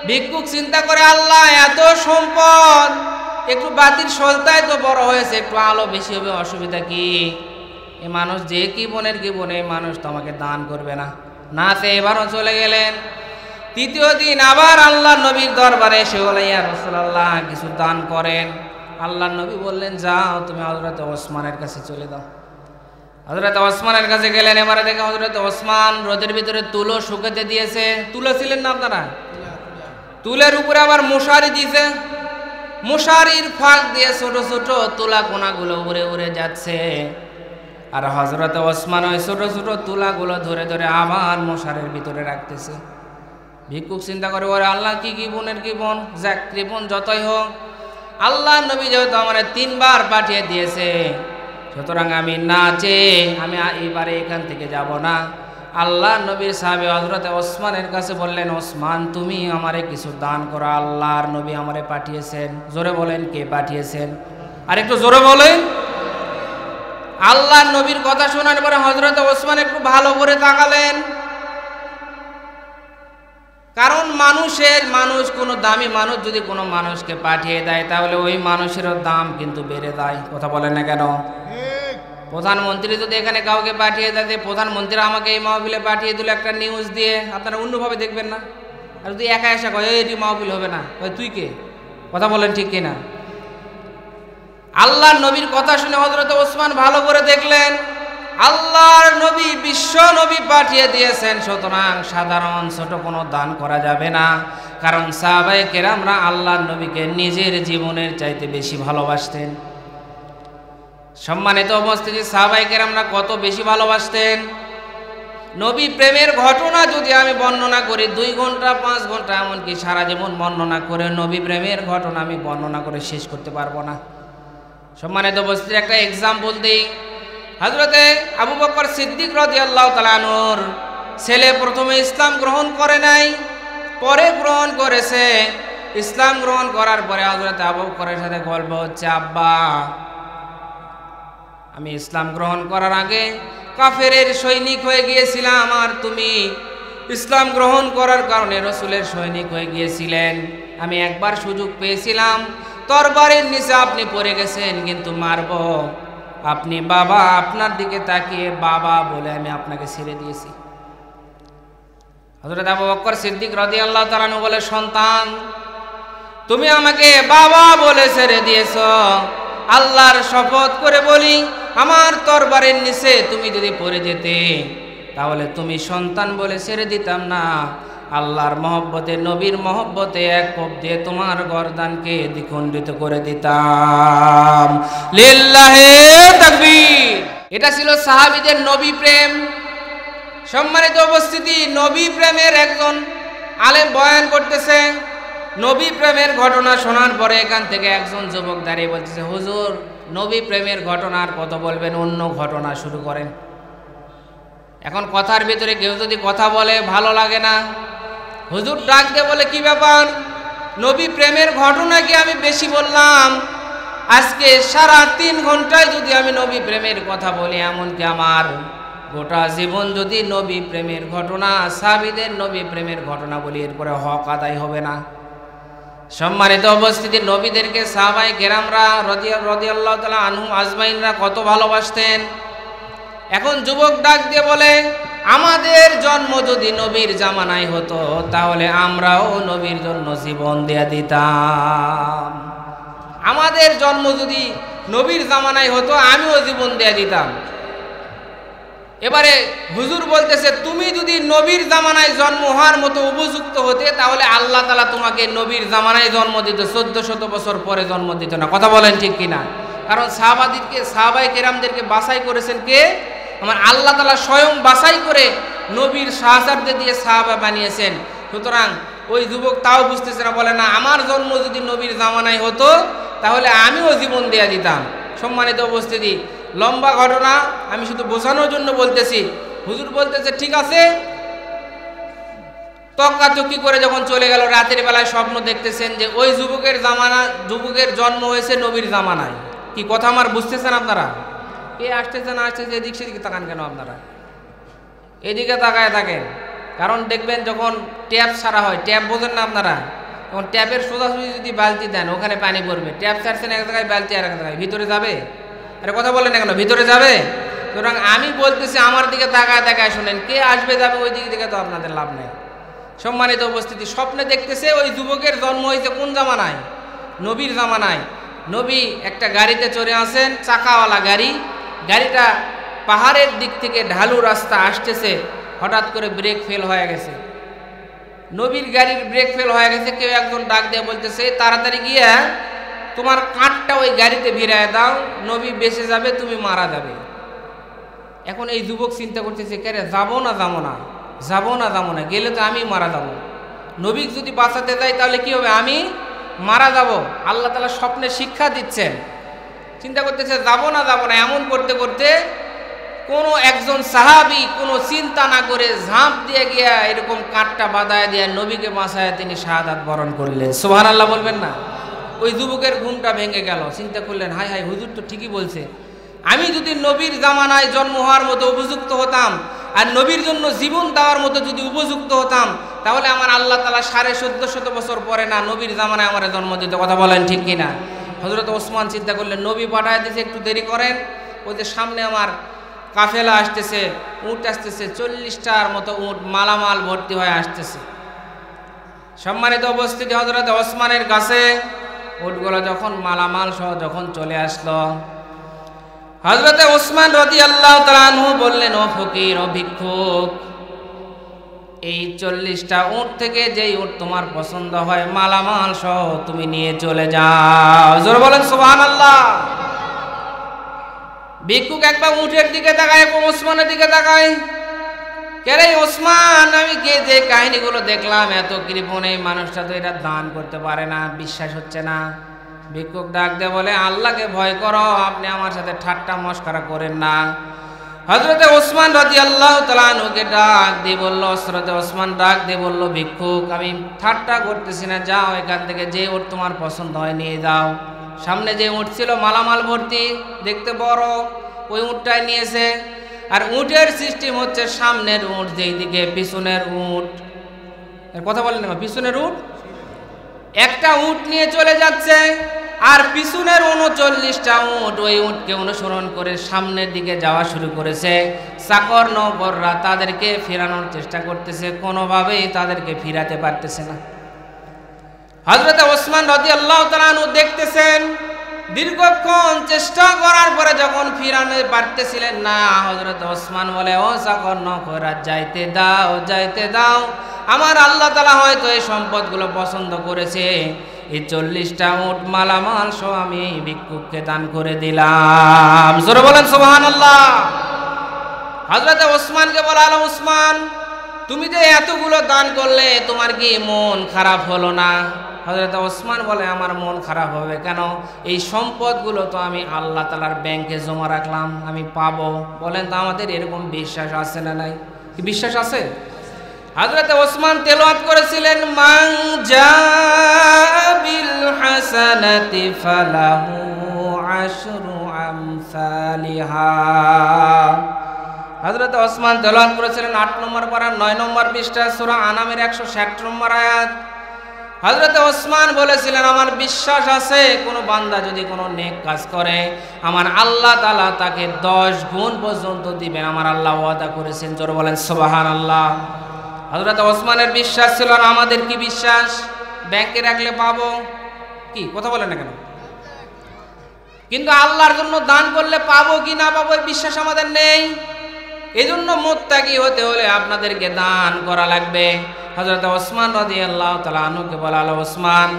ভিক্ষুক চিন্তা করে, আল্লাহ এত সম্পদ, একটু বাতির সলতায় তো বড় হয়েছে, একটু আলো বেশি হবে, অসুবিধা কি? এই মানুষ যে কি বোনের কি বোন, এই মানুষ তো আমাকে দান করবে না। না সে এবারও চলে গেলেন। তৃতীয় দিন আবার আল্লাহ নবীর দরবারে এসে বলে, ইয়া রাসূলুল্লাহ কিছু দান করেন। আল্লাহ নবী বললেন, যাও তুমি হযরত ওসমানের কাছে চলে যাও। হযরত ওসমানের কাছে গেলেন। এবারে দেখে হযরত ওসমান রোদের ভিতরে তুলো শুকাতে দিয়েছে। তুলো ছিলেন না আপনারা? তুলের উপরে আবার মশারি দিয়েছে। মশারির ফাঁক দিয়ে ছোট ছোট তুলা কোনাগুলো উড়ে উড়ে যাচ্ছে। আর হযরত ওসমান ওই ছোট ছোট তুলাগুলো ধরে ধরে আবার মশারের ভিতরে রাখতেছে। ভিক্ষুক চিন্তা করে, ওরে আল্লাহ, কি কি বোনের কি বোন, যাক কৃপণ যতই হোক, আল্লাহ নবী যেহেতু আমার 3 বার পাঠিয়ে দিয়েছে, সুতরাং আমি না চেয়ে আমি এবারে এখান থেকে যাব না। আল্লাহ নবীর সাহাবী হযরত ওসমানের কাছে বললেন, ওসমান তুমি আমারে কিছু দান করো, আল্লাহর নবী আমারে পাঠিয়েছেন। জোরে বলেন, কে পাঠিয়েছেন? আর একটু জোরে বলেন। আল্লাহর নবীর কথা শোনার পরে হযরত ওসমান একটু ভালো করে তাকালেন, কারণ মানুষ কোনো দামি মানুষ যদি কোনো মানুষকে পাঠিয়ে দেয় তাহলে ওই মানুষেরও দাম কিন্তু বেড়ে যায়। কথা বলেন না কেন? প্রধানমন্ত্রী যদি এখানে কাউকে পাঠিয়ে দেয়, প্রধানমন্ত্রী আমাকে এই মাহফিলে পাঠিয়ে দিল একটা নিউজ দিয়ে, আপনারা অন্যভাবে দেখবেন না? আর যদি একা এসে কয় এটি মাহফিল হবে না, তুই কে? কথা বলেন ঠিক কিনা? আল্লাহর নবীর কথা শুনে হযরত ওসমান ভালো করে দেখলেন, আল্লাহর নবী বিশ্ব নবী পাঠিয়ে দিয়েছেন, সুতরাং সাধারণ ছোট কোনো দান করা যাবে না। কারণ সাহাবায়ে কেরামরা আল্লাহর নবীকে নিজের জীবনের চাইতে বেশি ভালোবাসতেন। সম্মানিত উপস্থিতি, সাহাবায়ে কেরামরা কত বেশি ভালোবাসতেন। নবী প্রেমের ঘটনা যদি আমি বর্ণনা করি 2 ঘন্টা 5 ঘন্টা এমনকি সারা জীবন বর্ণনা করে নবী প্রেমের ঘটনা আমি বর্ণনা করে শেষ করতে পারবো না। সম্মানিত উপস্থিতি, একটা এক্সাম্পল দিই। হযরতে আবু বকর সিদ্দিক রাদিয়াল্লাহু তাআলা আনহুর ছেলে প্রথমে ইসলাম গ্রহণ করে নাই, পরে গ্রহণ করেছে। ইসলাম গ্রহণ করার পরে হযরতে আবু বকরের সাথে গল্প হচ্ছে, আব্বা আমি ইসলাম গ্রহণ করার আগে কাফেরের সৈনিক হয়ে গিয়েছিলাম, আর তুমি ইসলাম গ্রহণ করার কারণে রাসূলের সৈনিক হয়ে গিয়েছিলেন। আমি একবার সুযোগ পেয়েছিলাম, তরবারির নিচে আপনি পড়ে গেছেন, কিন্তু মারবো আপনি বাবা, আপনার দিকে তাকিয়ে বাবা বলে আমি আপনাকে ছেড়ে দিয়েছি। হযরত আবু বকর সিদ্দিক রাদিয়াল্লাহু তাআলা আনহু বলে, সন্তান তুমি আমাকে বাবা বলে ছেড়ে দিয়েছো, আল্লাহর শপথ করে বলি আমার তরবারির নিচে তুমি যদি পড়ে যেতে তাহলে তুমি সন্তান বলে ছেড়ে দিতাম না, আল্লাহর মহব্বতে নবীর মহব্বতে এক কোপ দিয়ে তোমার গর্দানকে দ্বিখণ্ডিত করে দিতাম। লিল্লাহে তাকবীর। এটা ছিল সাহাবীদের নবী প্রেম। সম্মানিত উপস্থিতি, নবী প্রেমের একজন আলেম বয়ান করতেছে। নবী প্রেমের ঘটনা শোনার পরে এখান থেকে একজন যুবক দাঁড়িয়ে বলতেছে, হুজুর নবী প্রেমের ঘটনার কথা বলবেন, অন্য ঘটনা শুরু করেন। এখন কথার ভিতরে কেউ যদি কথা বলে ভালো লাগে না, হুজুর ডাক দিয়ে বলে, কি ব্যাপার, নবী প্রেমের ঘটনা কি আমি বেশি বললাম? আজকে সারা 3 ঘন্টায় যদি আমি নবী প্রেমের কথা বলি, এমনকি আমার গোটা জীবন যদি নবী প্রেমের ঘটনা, সাহাবীদের নবী প্রেমের ঘটনা বলি, এরপরে হক আদায় হবে না। সম্মানিত উপস্থিতি, নবীদেরকে সাহাবায়ে কেরামরা রাদিয়াল্লাহু তাআলা আনহুম আজমাইনরা কত ভালোবাসতেন। এখন যুবক ডাক দিয়ে বলে, আমাদের জন্ম যদি নবীর জামানায় হতো তাহলে আমরাও নবীর জন্য জীবন দিয়ে দিতাম। আমাদের জন্ম যদি নবীর জামানায় হতো আমিও জীবন দিয়ে দিতাম। এবারে হুজুর বলতেছে, তুমি যদি নবীর জামানায় জন্ম হওয়ার মতো উপযুক্ত হতে তাহলে আল্লাহ তাআলা তোমাকে নবীর জামানায় জন্ম দিত, 1400 বছর পরে জন্ম দিত না। কথা বলেন ঠিক কিনা? কারণ সাহাবায়ে কেরামদেরকে বাছাই করেছেন কে? আমার আল্লাহ তাআলা স্বয়ং বাছাই করে নবীর সাহাবাদের দিয়ে সাহাবা বানিয়েছেন। সুতরাং ওই যুবক তাও বুঝতেছে না, বলে না আমার জন্ম যদি নবীর জামানায় হতো তাহলে আমিও জীবন দিয়ে দিতাম। সম্মানিত উপস্থিতি, লম্বা ঘটনা, আমি শুধু বোঝানোর জন্য বলতেছি। হুজুর বলতেছে, ঠিক আছে। তক্কাতক্কি করে যখন চলে গেল, রাতের বেলায় স্বপ্ন দেখতেছেন যে ওই যুবকের জন্ম হয়েছে নবীর জামানায়। কি কথা আমার বুঝতেছেন আপনারা? কে আসতেছে না আসতেছে এদিক সেদিকে তাকান কেন আপনারা? এদিকে তাকায় থাকেন, কারণ দেখবেন যখন ট্যাপ ছাড়া হয়, ট্যাপ বোঝেন না আপনারা, তখন ট্যাপের সোজাসুজি যদি বালতি দেন ওখানে পানি পড়বে, ট্যাপ ছাড়ছেন এক জায়গায়, বালতি আর এক জায়গায়, ভিতরে যাবে? আরে কথা বলেন না কেন, ভিতরে যাবে? সুতরাং আমি বলতেছি আমার দিকে তাকায় তাকায় শুনেন, কে আসবে যাবে ওই দিক থেকে তো আপনাদের লাভ নেই। সম্মানিত উপস্থিতি, স্বপ্নে দেখতেছে ওই যুবকের জন্ম হয়েছে কোন জামানায়? নবীর জামানায়। নবী একটা গাড়িতে চড়ে আসেন, চাকাওয়ালা গাড়ি। গাড়িটা পাহাড়ের দিক থেকে ঢালু রাস্তা আসতেছে, হঠাৎ করে ব্রেক ফেল হয়ে গেছে। নবীর গাড়ির ব্রেক ফেল হয়ে গেছে। কেউ একজন ডাক দিয়ে বলতেছে, তাড়াতাড়ি গিয়া তোমার কাঁধটা ওই গাড়িতে ভিড়ায় দাও, নবী বেঁচে যাবে, তুমি মারা যাবে। এখন এই যুবক চিন্তা করতেছে, কে রে, যাবো না যাবো না, যাবো না যাবো না, গেলে তো আমি মারা যাব। নবীকে যদি বাঁচাতে যাই তাহলে কি হবে, আমি মারা যাব। আল্লাহ তাআলা স্বপ্নে শিক্ষা দিচ্ছেন। চিন্তা করতেছে যাবো না যাবো না, এমন করতে করতে কোনো একজন সাহাবী কোনো চিন্তা না করে ঝাঁপ দিয়ে গিয়া এরকম কাঠটা বাঁধায় দিয়ে নবীকে বাঁচায় তিনি শাহাদাত বরণ করলেন। সুবহানাল্লাহ বলবেন না? ওই যুবকের ঘুমটা ভেঙে গেল। চিন্তা করলেন, হায় হায়, হুজুর তো ঠিকই বলছে, আমি যদি নবীর জামানায় জন্ম হওয়ার মতো উপযুক্ত হতাম আর নবীর জন্য জীবন দেওয়ার মতো যদি উপযুক্ত হতাম, তাহলে আমার আল্লাহ তাআলা 1450 বছর পরে না নবীর জামানায় আমার জন্ম দিত। কথা বলেন ঠিক কিনা? হযরত ওসমান চিন্তা করলেন, নবী পাঠায় দিয়েছে, একটু দেরি করেন, ওই যে সামনে আমার কাফেলা আসতেছে, উট আসতেছে, 40টার মতো উট মালামাল ভর্তি হয়ে আসতেছে। সম্মানিত উপস্থিতি, হযরত ওসমানের কাছে উটগুলো যখন মালামাল সহ যখন চলে আসলো, হযরত ওসমান রাদিয়াল্লাহু তাআলা আনহু বললেন, ও ফকির, ও ভিক্ষুক, এই 40টা উট থেকে যেই উট তোমার পছন্দ হয় মালামাল সহ তুমি নিয়ে চলে যাও। জোরে বলেন সুবহানাল্লাহ। ভিক্ষুক একবার উটের দিকে তাকায়, একবার ওসমানের দিকে তাকায়। কে রে ওসমান, আমি কে যে কাহিনীগুলো দেখলাম, এত কৃপণ এই মানুষটা তো এটা দান করতে পারে না, বিশ্বাস হচ্ছে না। ভিক্ষুক ডাক দিয়ে বলে, আল্লাহকে ভয় করো, আপনি আমার সাথে ঠাট্টা মশকরা করেন না। হযরতে ওসমান রাদিয়াল্লাহু তাআলা আনহুকে ডাক দিয়ে বলল, হযরতে ওসমান ডাক দিয়ে বলল, ভিক্ষুক, আমি ঠাট্টা করতেছি না, যাও এখান থেকে যে উট তোমার পছন্দ হয় নিয়ে যাও। সামনে যে উট ছিল মালামাল ভর্তি, দেখতে বড়, ওই উটটাই নিয়েছে। আর উটের সিস্টেম হচ্ছে সামনের উট যেই দিকে, পিছনের উট, এর কথা বলেন না, পিছনের উট একটা উট নিয়ে চলে যাচ্ছে, আর পিছনের 39টা উট ওই উটকে অনুসরণ করে সামনের দিকে যাওয়া শুরু করেছে। চাকর নৌকররা তাদেরকে ফেরানোর চেষ্টা করতেছে, কোনোভাবেই তাদেরকে ফিরাতে পারতেছে না। হযরত ওসমান রাদিয়াল্লাহু তাআলা আনহু দেখতেছেন, দীর্ঘক্ষণ চেষ্টা করার পরে যখন ফিরাতে পারতেছিলেন না, হযরত ওসমান বলে, ও চাকর নৌকররা, যাইতে দাও, যাইতে দাও, আমার আল্লাহ তাআলা হয়তো এই সম্পদগুলো পছন্দ করেছে, এই 40টা উট মালামাল সহ আমি ভিক্ষুককে দান করে দিলাম। জোরে বলেন সুবহানাল্লাহ। হযরত ওসমানকে বলা হলো, ওসমান, তুমি যে এতগুলো দান করলে, তোমার কি মন খারাপ হলো না? হযরত ওসমান বলে, আমার মন খারাপ হবে কেন? এই সম্পদগুলো তো আমি আল্লাহ তাআলার ব্যাংকে জমা রাখলাম, আমি পাবো। বলেন তো আমাদের এরকম বিশ্বাস আছে না নাই? কি বিশ্বাস আছে? হযরত ওসমান তেলাওয়াত করেছিলেন, মান জাবিল হাসানাতি ফালাহু আশরু আমসালিহা। হযরত ওসমান তেলাওয়াত করেছিলেন 8 নম্বর পারা 9 নম্বর পৃষ্ঠা সূরা আনামের 160 নম্বর আয়াত। হযরত ওসমান বলেছিলেন, আমার বিশ্বাস আছে কোনো বান্দা যদি কোনো নেক কাজ করে, আমার আল্লাহ তাআলা তাকে 10 গুণ পর্যন্ত দিবেন, আমার আল্লাহ ওয়াদা করেছেন। জোরে বলেন সুবহানাল্লাহ। হযরত ওসমানের বিশ্বাস ছিল, আর আমাদের কি বিশ্বাস? ব্যাংকে রাখলে পাবো, কি কথা বলেন না কেন? কিন্তু আল্লাহর জন্য দান করলে পাবো কি না পাবো এই বিশ্বাস আমাদের নেই। এজন্য মুত্তাকি হতে হলে আপনাদেরকে দান করা লাগবে। হযরত ওসমান রাদিয়াল্লাহু তাআলা আনহুকে বলা হলো, ওসমান,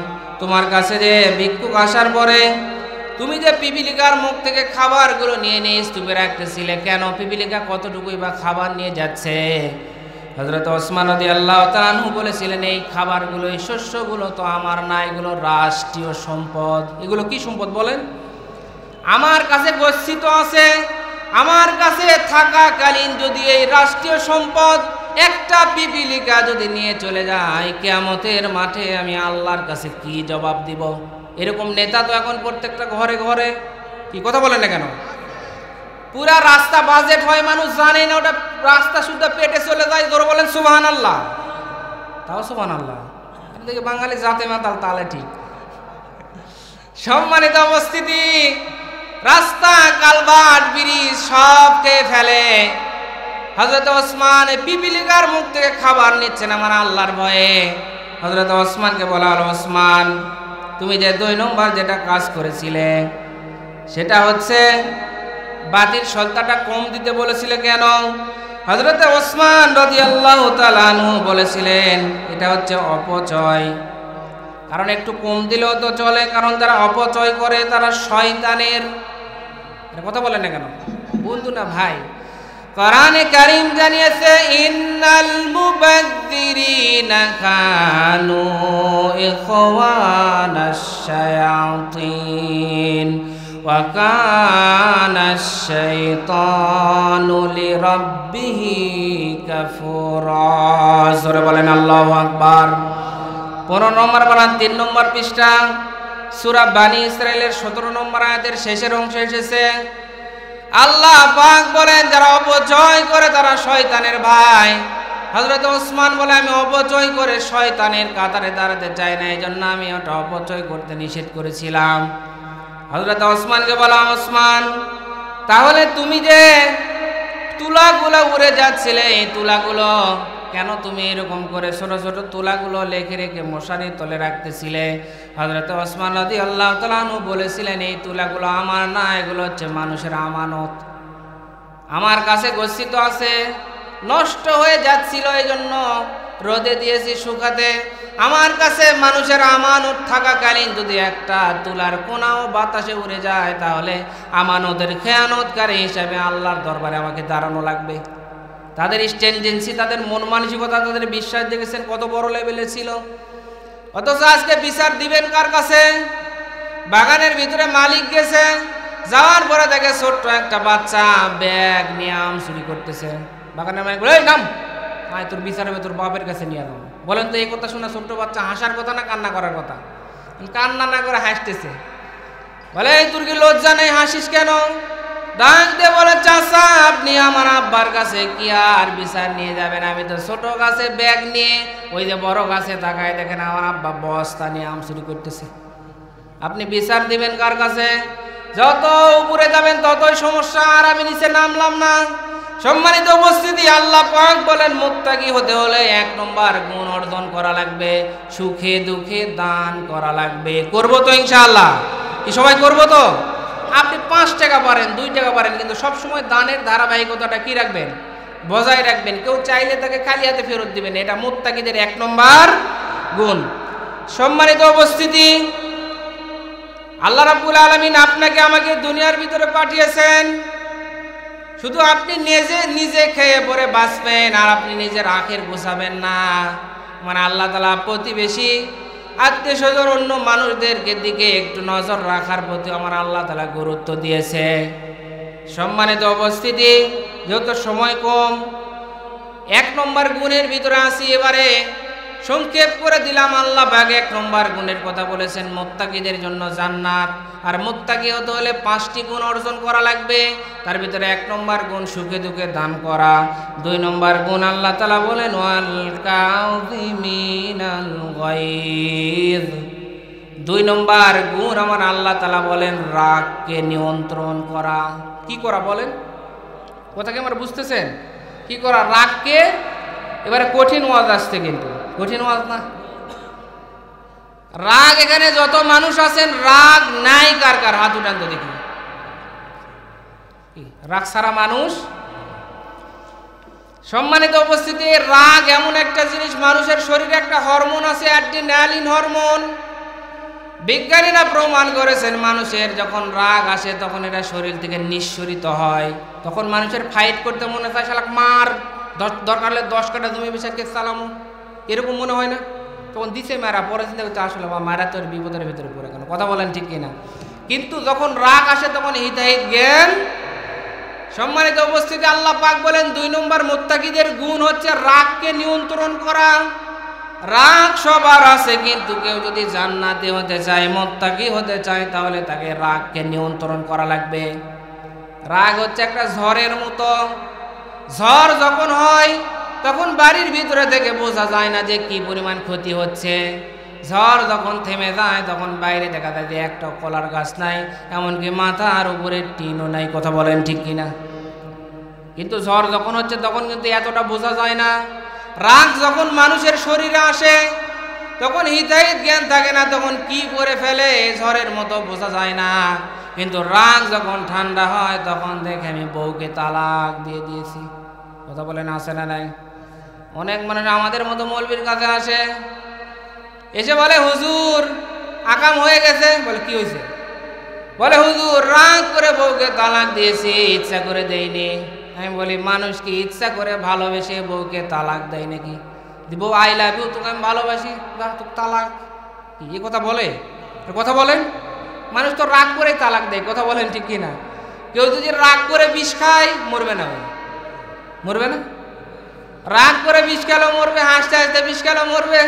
তোমার কাছে যে ভিক্ষুক আসার পরে তুমি যে পিপিলিকার মুখ থেকে খাবারগুলো নিয়ে নিয়ে স্তূপে রাখতেছিলে, কেন? পিপিলিকা কতটুকুই বা খাবার নিয়ে যাচ্ছে? হযরত ওসমান রাদিয়াল্লাহু তাআলা আনহু বলেছিলেন, এই খাবারগুলো, এই শস্যগুলো তো আমার না, এগুলো রাষ্ট্রীয় সম্পদ। এগুলো কি সম্পদ বলেন? আমার কাছে গচ্ছিত আছে, আমার কাছে থাকাকালীন যদি এই রাষ্ট্রীয় সম্পদ একটা পিপিলিকা যদি নিয়ে চলে যায়, কিয়ামতের মাঠে আমি আল্লাহর কাছে কি জবাব দিব? এরকম নেতা তো এখন প্রত্যেকটা ঘরে ঘরে, কি কথা বলেন না কেন? পুরা রাস্তা বাজেট হয়, মানুষ জানে না, ওটা রাস্তা শুদ্ধ পেটে চলে যায়। জোরে বলেন সুবহানাল্লাহ। তাও সুবহানাল্লাহ। এদিকে বাঙালি জাতে মাতাল, তালে ঠিক। সম্মানিত উপস্থিতি, রাস্তা, কালভার্ট, ব্রিজ সব খেয়ে ফেলে। হযরত ওসমান পিপিলিকার মুখ থেকে খাবার নিচ্ছেন আমার আল্লাহর ভয়ে। হযরত ওসমানকে বলা হলো, ওসমান, তুমি যে 2 নম্বর যেটা কাজ করেছিলে, সেটা হচ্ছে বাতির সলতাটা কম দিতে বলেছিলে কেন? হযরত ওসমান রাদিয়াল্লাহু তাআলা আনহু বলেছিলেন, এটা হচ্ছে অপচয়। কারণ একটু কম দিলেও তো চলে, কারণ যারা অপচয় করে তারা শয়তানের। কথা বলেন না কেন? বন্ধু না ভাই? কোরআনে কারীম জানিয়েছে ইন্নাল মুবাযযিরিনা কানু ইখওয়ানাশ শায়াতিন ওয়া কানাশ শাইতানু লিরাব্বিহি কাফুরা। জোরে বলেন আল্লাহু আকবার। 15 নম্বর পারা 3 নম্বর পৃষ্ঠা সূরা বানী ইসরাঈলের 17 নম্বর আয়াতের শেষের অংশে এসেছে আল্লাহ পাক বলেন যারা অপচয় করে তারা শয়তানের ভাই। হযরত ওসমান বলে আমি অপচয় করে শয়তানের কাতারে দাঁড়াতে চাই না, এজন্য আমি ওটা অপচয় করতে নিষেধ করেছিলাম। হযরত ওসমানকে বলা, ওসমান তাহলে তুমি যে তুলাগুলো উড়ে যাচ্ছিলে এই তুলাগুলো কেন তুমি এরকম করে ছোট ছোট তুলাগুলো লেখে রেখে মশারির তলে রাখতেছিলে? হযরত ওসমান রাদিয়াল্লাহু তাআলা আনহু বলেছিলেন এই তুলাগুলো আমার না, এগুলো হচ্ছে মানুষের আমানত, আমার কাছে গচ্ছিত আছে, নষ্ট হয়ে যাচ্ছিল এই জন্য রোদে দিয়েছি শুকাতে। আমার কাছে মানুষের আমানত থাকাকালীন যদি একটা তুলার কোনাও বাতাসে উড়ে যায় তাহলে আমানতের খেয়ানতকারী হিসাবে আল্লাহর দরবারে আমাকে দাঁড়ানো লাগবে। তাদের স্ট্যান্ডেন্সি, তাদের মন মানসিকতা, তাদের বিশ্বাস দেখেছেন কত বড় লেভেলে ছিল। অথচ আজকে বিচার দিবেন কার কাছে? বাগানের ভিতরে মালিক গেছে, যাওয়ার পরে দেখে ছোট্ট একটা বাচ্চা ব্যাগ নিয়ে আম চুরি করতেছে। বাগানের মালিক বলে, এই নাম, আয় তোর বিচার হবে তোর বাপের কাছে নিয়ে যাবো। বলেন তো এই কথা শুনে ছোট্ট বাচ্চা হাসার কথা না কান্না করার কথা? কান্না না করে হাসতেছে। বলে এই তোর কি লজ্জা নেই, হাসিস কেন? ডাক দিয়ে বলে, চাচা আপনি আমার আব্বার কাছে কি আর বিচার নিয়ে যাবেন? আমি তো ছোট গাছে ব্যাগ নিয়ে ওই যে বড় গাছে তাকায় দেখেন আমার আব্বা বস্তা নিয়ে আম চুরি করতেছে। আপনি বিচার দিবেন কার কাছে? যত উপরে যাবেন ততই সমস্যা, আর আমি নিচে নামলাম না। সম্মানিত উপস্থিতি, আল্লাহ পাক বলেন মুত্তাকি হতে হলে 1 নম্বর গুণ অর্জন করা লাগবে, সুখে দুঃখে দান করা লাগবে। করবো তো ইনশাআল্লাহ? কি সবাই করবো তো? আপনি 5 টাকা পারেন, 2 টাকা পারেন, কিন্তু সবসময় দানের ধারাবাহিকতাটা কি রাখবেন? বজায় রাখবেন। কেউ চাইলে তাকে খালি হাতে ফেরত দিবেন, এটা মুত্তাকিদের 1 নম্বর গুণ। সম্মানিত উপস্থিতি, আল্লাহ রাব্বুল আলামিন আপনাকে আমাকে দুনিয়ার ভিতরে পাঠিয়েছেন শুধু আপনি নিজে খেয়ে পরে বাঁচবেন আর আপনি নিজের আখের গোছাবেন না। মানে আল্লাহ তাআলা প্রতিবেশী, আত্মীয় স্বজন, অন্য মানুষদেরকে দিকে একটু নজর রাখার প্রতি আমার আল্লাহ তাআলা গুরুত্ব দিয়েছে। সম্মানিত উপস্থিতি, যেহেতু সময় কম, 1 নম্বর গুণের ভিতরে আসি। এবারে সংক্ষেপ করে দিলাম। আল্লাহ পাক 1 নম্বর গুণের কথা বলেছেন মুত্তাকিদের জন্য জান্নাত। আর মুত্তাকি হতে হলে 5টি গুণ অর্জন করা লাগবে। তার ভিতরে 1 নম্বর গুণ সুখে দুঃখে দান করা। 2 নম্বর গুণ আল্লাহ তাআলা বলেন ওয়াল কাযিমিনাল গায়জ। 2 নম্বর গুণ আমার আল্লাহ তাআলা বলেন রাগকে নিয়ন্ত্রণ করা। কি করা বলেন? কথা কি আমরা বুঝতেছেন? কি করা? রাগকে। এবারে কঠিন ওয়াজ আসছে, কিন্তু কঠিন ওয়াজ না। রাগ, এখানে যত মানুষ আছেন রাগ নাই কার কার? হাত উঠান তো দেখি। রাগ ছাড়া মানুষ? সম্মানিত উপস্থিতি, রাগ এমন একটা জিনিস, মানুষের শরীরে একটা হরমোন আছে, অ্যাড্রিনালিন হরমোন। বিজ্ঞানীরা প্রমাণ করেছেন মানুষের যখন রাগ আসে তখন এটা শরীর থেকে নিঃসরিত হয়। তখন মানুষের ফাইট করতে মনে হয় শালাক মার, দরকার হলে 10 কাটা জমি বিষয়কে চালামো, এরকম মনে হয় না? তখন দিছে মারা, পরে চিন্তা করতে আসলে মারা তো বিপদের ভিতরে পড়ে কেন? কথা বলেন ঠিক কিনা? কিন্তু যখন রাগ আসে তখন হিতাহিত জ্ঞান। সম্মানিত উপস্থিতি, আল্লাহ পাক বলেন 2 নম্বর মুত্তাকিদের গুণ হচ্ছে রাগকে নিয়ন্ত্রণ করা। রাগ সবার আছে, কিন্তু কেউ যদি জান্নাতি হতে চায়, মুত্তাকি হতে চায়, তাহলে তাকে রাগকে নিয়ন্ত্রণ করা লাগবে। রাগ হচ্ছে একটা ঝড়ের মতো। ঝড় যখন হয় তখন বাড়ির ভিতরে থেকে বোঝা যায় না যে কি পরিমাণ ক্ষতি হচ্ছে। ঝড় যখন থেমে যায় তখন বাইরে দেখা যায় যে একটা কলার গাছ নাই, এমনকি মাথার উপরে টিনও নাই। কথা বলেন ঠিক কিনা? কিন্তু ঝড় যখন হচ্ছে তখন কিন্তু এতটা বোঝা যায় না। রাগ যখন মানুষের শরীরে আসে তখন হিতাহিত জ্ঞান থাকে না, তখন কি করে ফেলে ঝড়ের মতো বোঝা যায় না। কিন্তু রাগ যখন ঠান্ডা হয় তখন দেখে আমি বউকে তালাক দিয়ে দিয়েছি। কথা বলেন আসে না নাই? অনেক মানুষ আমাদের মতো মৌলবীর কাছে আসে, এসে বলে হুজুর আকাম হয়ে গেছে। বলে কি হয়েছে? বলে হুজুর রাগ করে বউকে তালাক দিয়েছি, ইচ্ছা করে দেইনি। আমি বলি মানুষ কি ইচ্ছা করে ভালোবেসে বউকে তালাক দেয় নাকি? বউ আই লাভ ইউ, তোকে আমি ভালোবাসি, তোকে তালাক, এই কথা বলে? কথা বলেন? মানুষ তো রাগ করে তালাক দেয়, কথা বলেন ঠিক কিনা? কেউ যদি রাগ করে বিষ খায় মরবে না? মরবে না? রাগ করে বিষ খেলেও মরবে, হাসতে হাসতে বিষ খেলেও মরবে।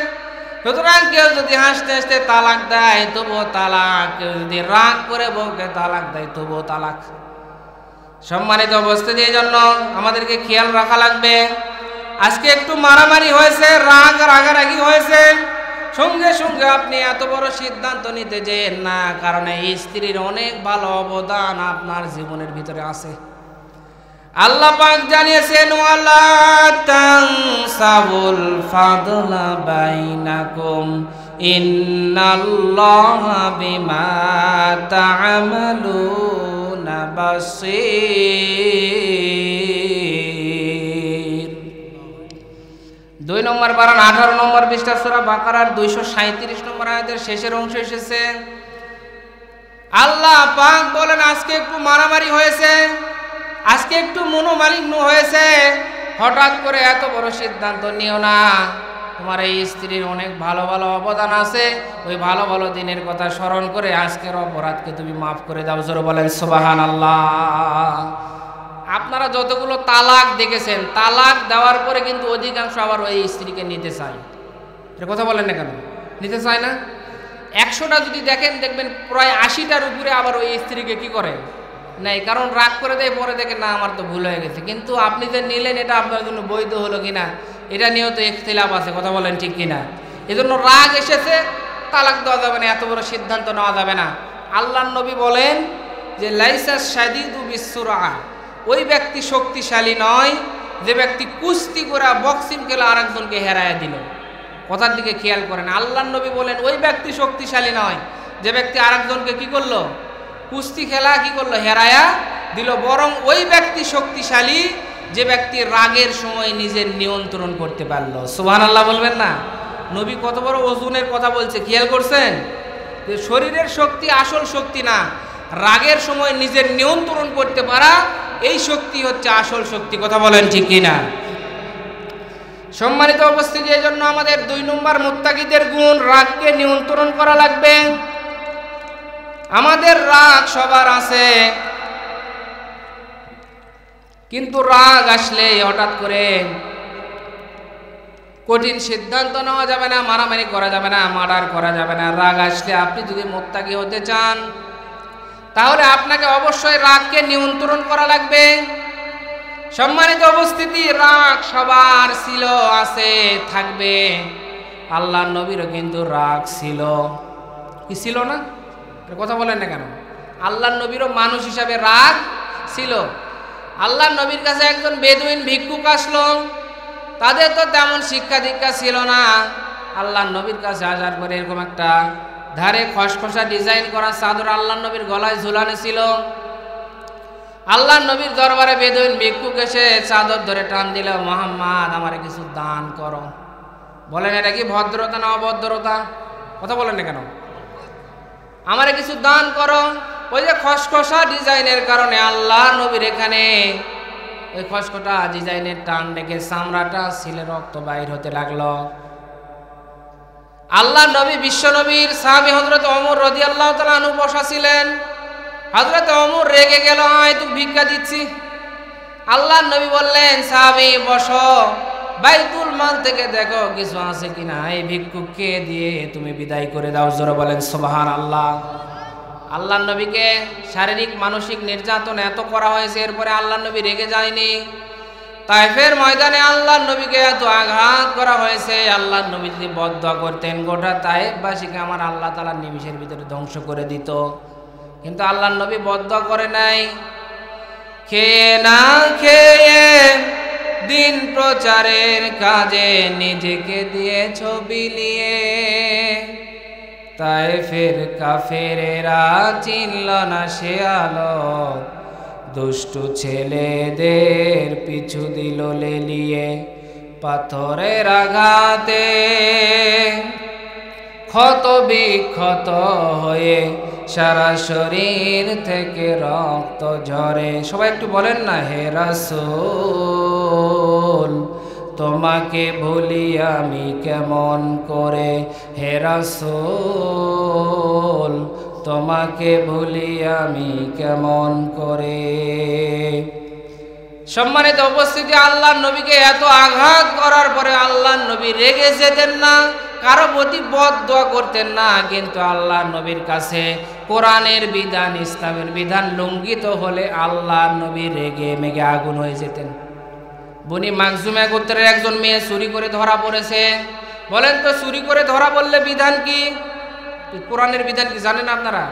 সুতরাং কেউ যদি হাসতে হাসতে তালাক দেয় তবুও তালাক, কেউ যদি রাগ করে বউকে তালাক দেয় তবুও তালাক। সম্মানিত উপস্থিতি, এই জন্য আমাদেরকে খেয়াল রাখা লাগবে। আজকে একটু মারামারি হয়েছে, রাগারাগি হয়েছে, সঙ্গে সঙ্গে আপনি এত বড় সিদ্ধান্ত নিতে যেন না, কারণ এই স্ত্রীর অনেক ভালো অবদান আপনার জীবনের ভিতরে আছে। আল্লাহ পাক জানিয়েছেন, ওয়ালা তানসাবুল ফাদলা বাইনাকুম ইন্নাল্লাহা বিমা তা'মালুনা বাসীর। 2 নম্বর পারা 18 নম্বর পৃষ্ঠা সূরা বাকারার 237 নম্বর আয়াতের শেষের অংশ এসেছে। আল্লাহ পাক বলেন, আজকে একটু মারামারি হয়েছে, আজকে একটু মনোমালিন্য হয়েছে, হঠাৎ করে এত বড় সিদ্ধান্ত নিও না। তোমার এই স্ত্রীর অনেক ভালো ভালো অবদান আছে, ওই ভালো ভালো দিনের কথা স্মরণ করে আজকের অপরাধকে তুমি মাফ করে দাও। জোরে বলেন সুবহানাল্লাহ। আপনারা যতগুলো তালাক দেখেছেন, তালাক দেওয়ার পরে কিন্তু অধিকাংশ আবার ওই স্ত্রীকে নিতে চায়। এটা কথা বলেন না কেন? নিতে চায় না? 100টা যদি দেখেন, দেখবেন প্রায় 80টার উপরে আবার ওই স্ত্রীকে কি করে নাই, কারণ রাগ করে দেয়, পরে দেখে না আমার তো ভুল হয়ে গেছে। কিন্তু আপনি যে নিলেন এটা আপনার জন্য বৈধ হলো কিনা এটা নিয়েও তো ইখতিলাফ আছে, কথা বলেন ঠিক কিনা? এজন্য রাগ এসেছে, তালাক দেওয়া যাবে না, এত বড় সিদ্ধান্ত নেওয়া যাবে না। আল্লাহর নবী বলেন যে লাইসা শাদীদু বিসসুরা, ওই ব্যক্তি শক্তিশালী নয় যে ব্যক্তি কুস্তি করে বক্সিং খেলে আরেকজনকে হেরায়া দিল। কথার দিকে খেয়াল করেন, আল্লাহর নবী বলেন ওই ব্যক্তি শক্তিশালী নয় যে ব্যক্তি আরেকজনকে কি করলো, কুস্তি খেলা কি করলো, হেরায়া দিল। বরং ওই ব্যক্তি শক্তিশালী যে ব্যক্তি রাগের সময় নিজের নিয়ন্ত্রণ করতে পারলো। সুবহানাল্লাহ বলবেন না? নবী কত বড় ওজনের কথা বলছে, খেয়াল করছেন? যে শরীরের শক্তি আসল শক্তি না, রাগের সময় নিজের নিয়ন্ত্রণ করতে পারা, এই শক্তি হচ্ছে আসল শক্তি। কথা বলেন ঠিক কিনা? সম্মানিত উপস্থিতি, এই জন্য আমাদের 2 নম্বর মুত্তাকিদের গুণ, রাগকে নিয়ন্ত্রণ করা লাগবে। আমাদের রাগ সবার আছে, কিন্তু রাগ আসলে হঠাৎ করে কঠিন সিদ্ধান্ত নেওয়া যাবে না, মারামারি করা যাবে না, মার্ডার করা যাবে না। রাগ আসলে আপনি যদি মুত্তাকি হতে চান তাহলে আপনাকে অবশ্যই রাগকে নিয়ন্ত্রণ করা লাগবে। সম্মানিত উপস্থিতি, রাগ সবার ছিল, আছে, থাকবে। আল্লাহর নবীরও কিন্তু রাগ ছিল, কি ছিল না? কথা বলেন না কেন? আল্লাহর নবীরও মানুষ হিসাবে রাগ ছিল। আল্লাহর নবীর কাছে একজন বেদুইন ভিক্ষুক আসলো, তাদের তো তেমন শিক্ষা দীক্ষা ছিল না। আল্লাহর নবীর কাছে আসার পরে এরকম একটা ধারে খসখসা ডিজাইন করা চাদর আল্লাহর নবীর গলায় ঝুলানো ছিল। আল্লাহর নবীর দরবারে বেদুইন ভিক্ষুক এসে চাদর ধরে টান দিল, মুহাম্মদ আমারে কিছু দান করো। বলেন এটা কি ভদ্রতা না অভদ্রতা? কথা বলেন না কেন? আমারে কিছু দান করো। ওই যে খসখসা ডিজাইনের কারণে আল্লাহর নবীর এখানে ওই খসখসা ডিজাইনের টান ডেকে চামড়াটা ছিলে রক্ত বাইর হতে লাগলো। আল্লাহর নবী বিশ্ব নবীর সাহাবী হযরত ওমর রাদিয়াল্লাহু তাআলা আনহু বসা ছিলেন। হযরত ওমর রেগে গেল, আয় তুই ভিক্ষা দিচ্ছি। আল্লাহর নবী বললেন, সাহাবী বসো, বাইতুল মাল থেকে দেখো কিছু আছে কিনা, এই ভিক্ষুককে দিয়ে তুমি বিদায় করে দাও। জোরে বলেন সুবহানাল্লাহ। আল্লাহর নবীকে শারীরিক মানসিক নির্যাতন এত করা হয়েছে, এরপরে আল্লাহর নবী রেগে যায়নি। তায়েফের ময়দানে আল্লাহর নবীকে এত আঘাত করা হয়েছে, আল্লাহর নবী যদি বদদোয়া করতেন গোটা তায়েফবাসীকে আমার আল্লাহ তাআলা নিমিষের ভিতরে ধ্বংস করে দিত। কিন্তু আল্লাহর নবী বদদোয়া করে নাই। খেয়ে না খেয়ে দিন প্রচারের কাজে নিজেকে দিয়েছ বিলিয়ে, তায়েফের কাফেরেরা চিনল না সে আলো, দুষ্টু ছেলেদের পিছু দিল লেলিয়ে, পাথরের আঘাতে ক্ষত বিক্ষত হয়ে সারা শরীর থেকে রক্ত ঝরে। সবাই একটু বলেন না, হে রাসূল তোমাকে ভুলি আমি কেমন করে, হে রাসূল তোমাকে ভুলি আমি কেমন করে। সম্মানিত উপস্থিতি, আল্লাহর নবীকে এত আঘাত করার পরে আল্লাহর নবী রেগে যেতেন না, কারো প্রতি বদদোয়া করতেন না, কিন্তু আল্লাহর নবীর কাছে কোরআনের বিধান, ইসলামের বিধান লঙ্ঘিত হলে আল্লাহর নবী রেগে মেগে আগুন হয়ে যেতেন। বনি মাখজুমা গোত্রের একজন মেয়ে চুরি করে ধরা পড়েছে। বলেন তো, চুরি করে ধরা পড়লে বিধান কি? কোরআনের বিধান কি জানেন আপনারা?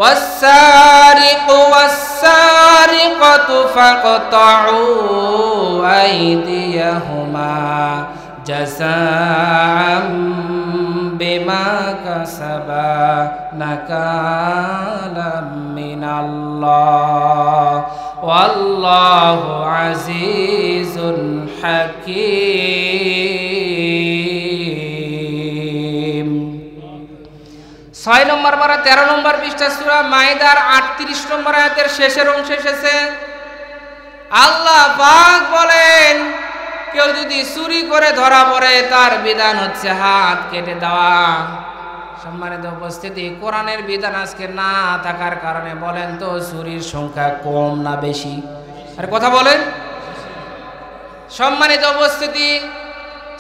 والسارق والسارقة فاقطعوا أيديهما جزاء بما كسبا نكالا من الله والله عزيز حكيم। 6 নম্বর পারা 13 নম্বর পৃষ্ঠা সূরা মাইদার 38 নম্বর আয়াতের শেষের অংশে এসেছে, আল্লাহ পাক বলেন কেউ যদি চুরি করে ধরা পড়ে তার বিধান হচ্ছে হাত কেটে দেওয়া। সম্মানিত উপস্থিতি, কোরআনের বিধান আজকে না থাকার কারণে বলেন তো চুরির সংখ্যা কম না বেশি? আর কথা বলেন। সম্মানিত উপস্থিতি,